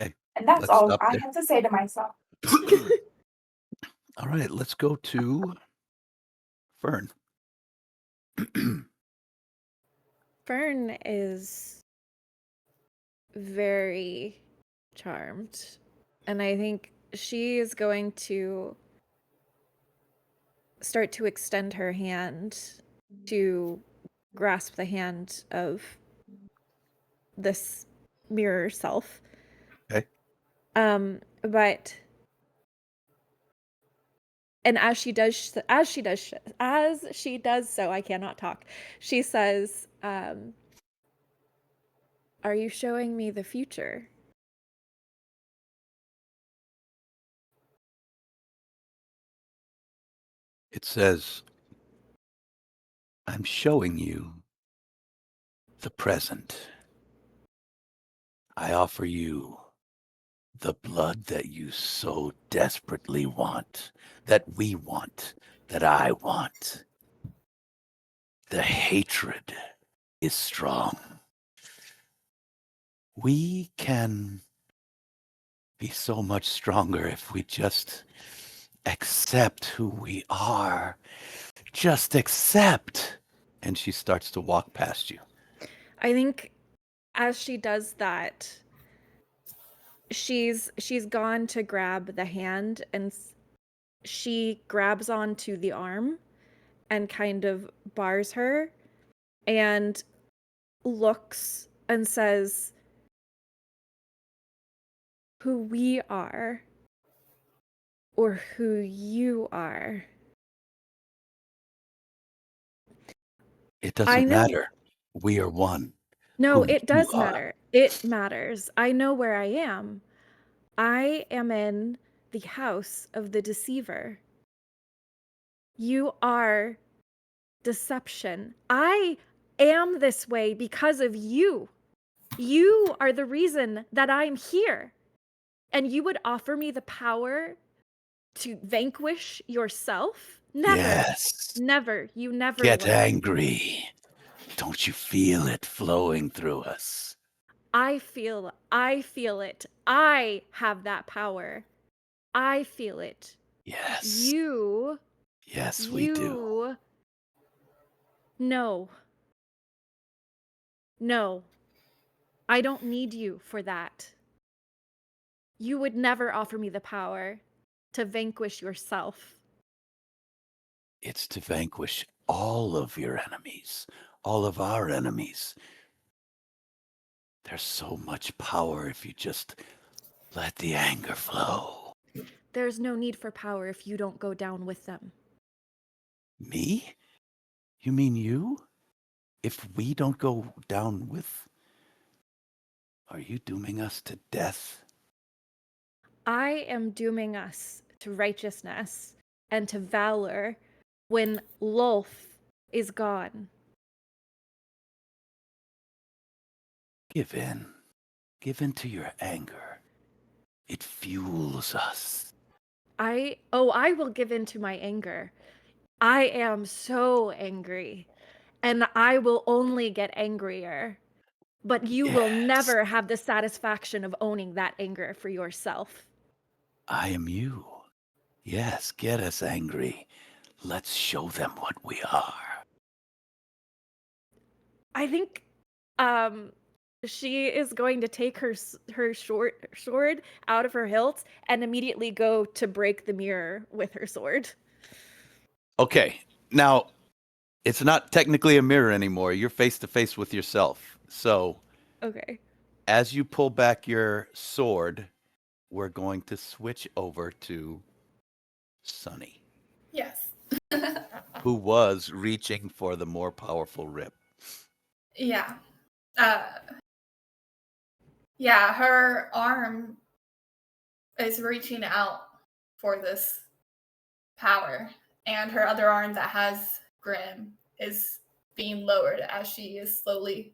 Okay, And that's let's all stop I there. have to say to myself. All right, let's go to Fern. Fern is very charmed. And I think she is going to start to extend her hand to grasp the hand of this mirror self. Okay. But and as she does so, I cannot talk. She says, "Are you showing me the future?" It says, I'm showing you the present. I offer you the blood that you so desperately want, that we want, that I want. The hatred is strong. We can be so much stronger if we just accept who we are. Just accept. And she starts to walk past you. I think as she does that, she's gone to grab the hand, and she grabs onto the arm and kind of bars her and looks and says, "Who we are or who you are." It I doesn't know. matter. We are one. No, Who it you does are. matter. It matters. I know where I am. I am in the house of the deceiver. You are deception. I am this way because of you. You are the reason that I'm here. And you would offer me the power to vanquish yourself? Never. Yes. Never. You never Get would. angry. Don't you feel it flowing through us? I feel it. I have that power. I feel it. Yes. Yes, we do. No. No. I don't need you for that. You would never offer me the power to vanquish yourself. It's to vanquish all of your enemies, all of our enemies. There's so much power if you just let the anger flow. There's no need for power if you don't go down with them. Me? You mean you? If we don't go down with... Are you dooming us to death? I am dooming us to righteousness and to valor when Lolth is gone. Give in. Give in to your anger. It fuels us. I will give in to my anger. I am so angry, and I will only get angrier. But you will Yes. never have the satisfaction of owning that anger for yourself. I am you. Yes, get us angry. Let's show them what we are. I think um she is going to take her short sword out of her hilt and immediately go to break the mirror with her sword. Okay, now it's not technically a mirror anymore. You're face to face with yourself. So Okay. as you pull back your sword, we're going to switch over to Sunny, Yes. who was reaching for the more powerful rip. Yeah. Yeah, her arm is reaching out for this power, and her other arm that has Grim is being lowered as she is slowly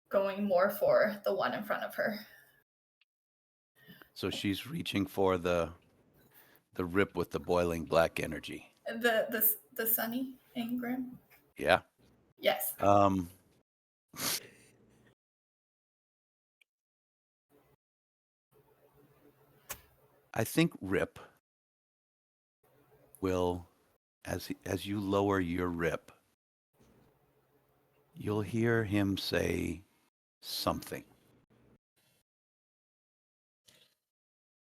going more for the one in front of her. So she's reaching for the rip with the boiling black energy. The Sunny and Grim? Yeah. Yes. I think Rip will, as you lower your Rip, you'll hear him say something.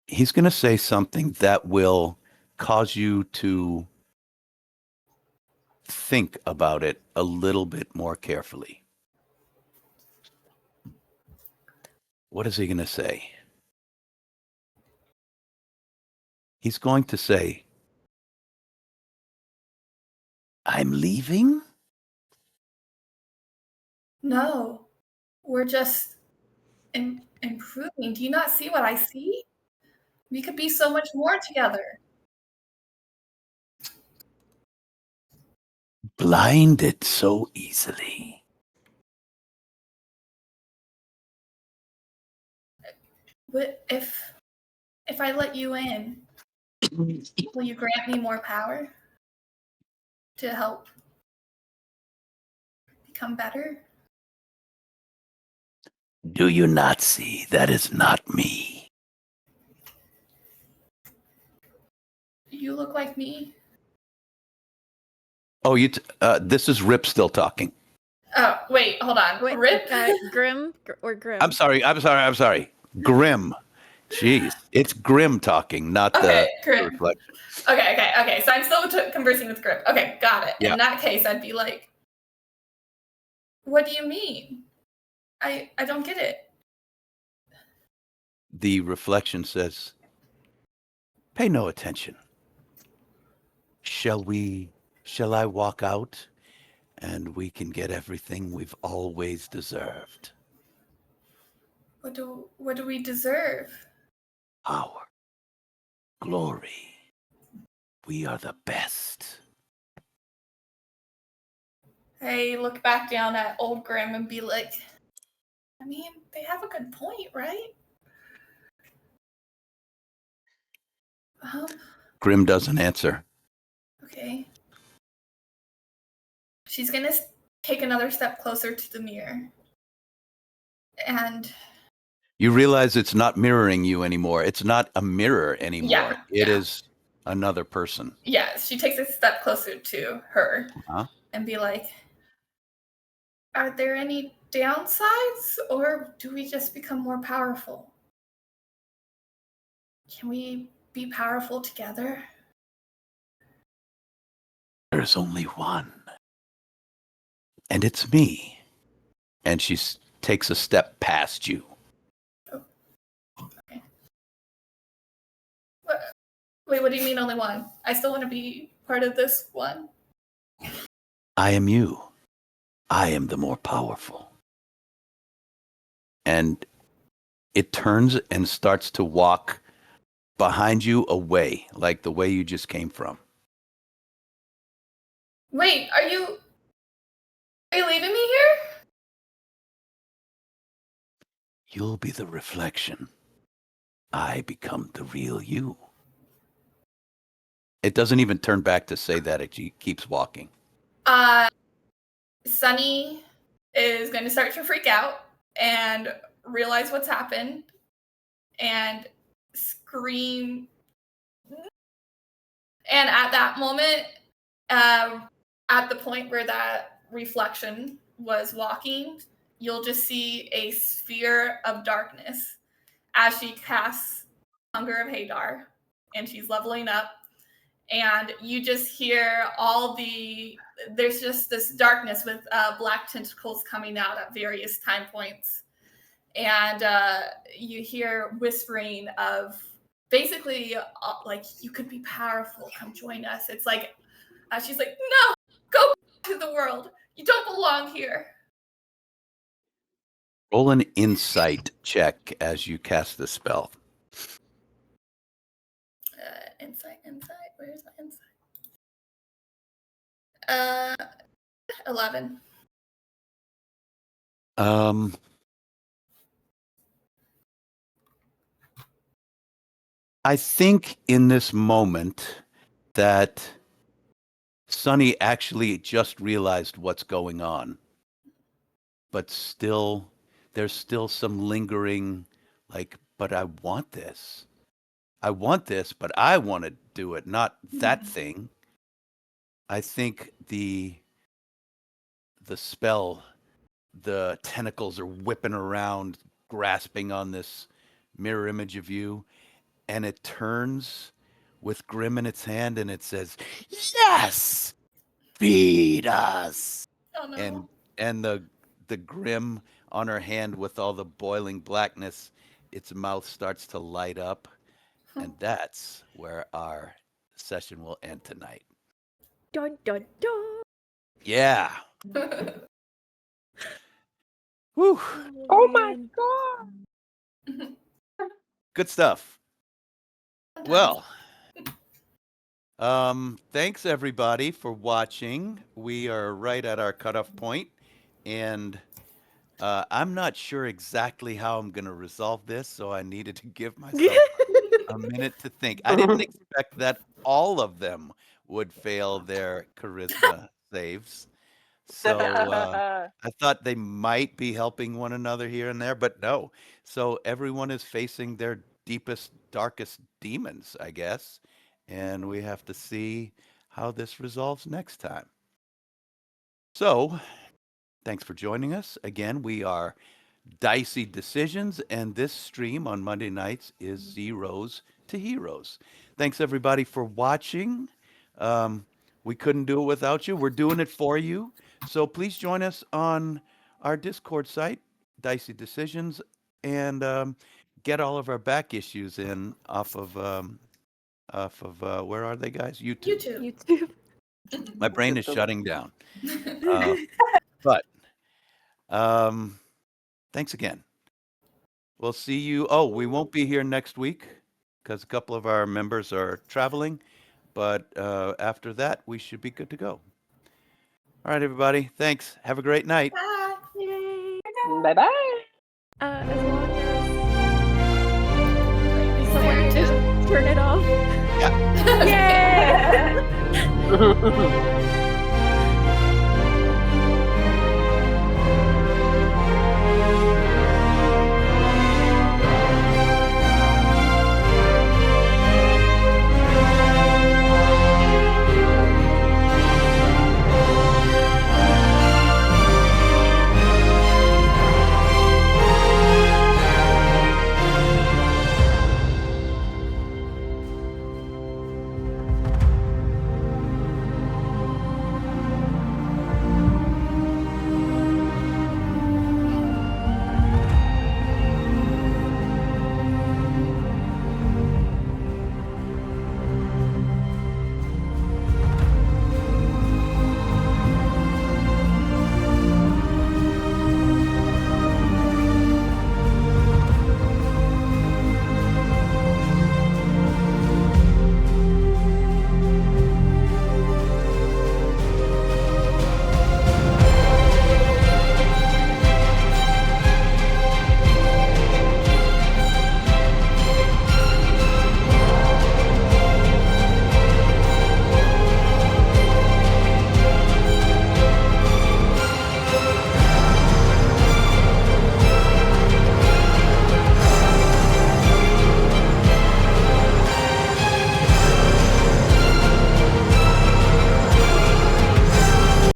He's going to say something that will cause you to think about it a little bit more carefully. What is he going to say? He's going to say, I'm leaving? No, we're just improving. Do you not see what I see? We could be so much more together. Blinded so easily. What if I let you in, will you grant me more power to help become better? Do you not see that is not me? You look like me. Oh, this is Rip still talking. Oh, wait, hold on. Wait, Rip? Grim or Grim? I'm sorry. Grim. Jeez. It's Grim talking, not Okay, the Grim. reflection. Okay. So I'm still conversing with Grim. Okay, got it. Yeah. In that case, I'd be like, what do you mean? I don't get it. The reflection says, pay no attention. Shall I walk out and we can get everything we've always deserved? What do we deserve? Power. Glory. We are the best. I look back down at old Grim and be like, I mean, they have a good point, right? Grim doesn't answer. Okay. She's gonna take another step closer to the mirror. And You realize it's not mirroring you anymore. It's not a mirror anymore. Yeah, It yeah. is another person. yeah, she takes a step closer to her Huh? and be like, are there any downsides, or do we just become more powerful? Can we be powerful together? There's only one. And it's me. And she takes a step past you. Okay. Wait, what do you mean only one? I still want to be part of this one. I am you. I am the more powerful. And it turns and starts to walk behind you away, like the way you just came from. Wait, are you leaving me here? You'll be the reflection. I become the real you. It doesn't even turn back to say that. It keeps walking. Sunny is going to start to freak out and realize what's happened and scream. And at that moment, at the point where that reflection was walking, you'll just see a sphere of darkness as she casts Hunger of Hadar, and she's leveling up. And you just hear there's just this darkness with black tentacles coming out at various time points. And you hear whispering of basically like, you could be powerful, come join us. It's like, she's like, no, go back to the world. You don't belong here. Roll an insight check as you cast the spell. Insight. Where's my insight? 11. I think in this moment that Sunny actually just realized what's going on, but still, there's still some lingering, like, but I want this. I want this, but I want to do it, not that thing. I think the spell, the tentacles are whipping around, grasping on this mirror image of you, and it turns with Grim in its hand, and it says, "Yes, feed us." Oh no. And the Grim on her hand with all the boiling blackness, its mouth starts to light up, and that's where our session will end tonight. Dun dun dun. Yeah. Whew. Oh my man. god! Good stuff. Well, thanks everybody for watching. We are right at our cutoff point, and I'm not sure exactly how I'm going to resolve this, so I needed to give myself a minute to think. I didn't expect that all of them would fail their charisma saves. So I thought they might be helping one another here and there, but no. So everyone is facing their deepest, darkest demons, I guess. And we have to see how this resolves next time. So thanks for joining us. Again, we are Dicey Decisions, and this stream on Monday nights is Zeros to Heroes. Thanks everybody for watching. We couldn't do it without you. We're doing it for you. So please join us on our Discord site, Dicey Decisions, and get all of our back issues in off of where are they, guys? YouTube. YouTube. My brain is YouTube. shutting down. But thanks again. We'll see you. Oh, we won't be here next week because a couple of our members are traveling. But after that, we should be good to go. All right, everybody. Thanks. Have a great night. Bye. Yay. Bye bye. As long as someone just turn it off. Yeah. Yay!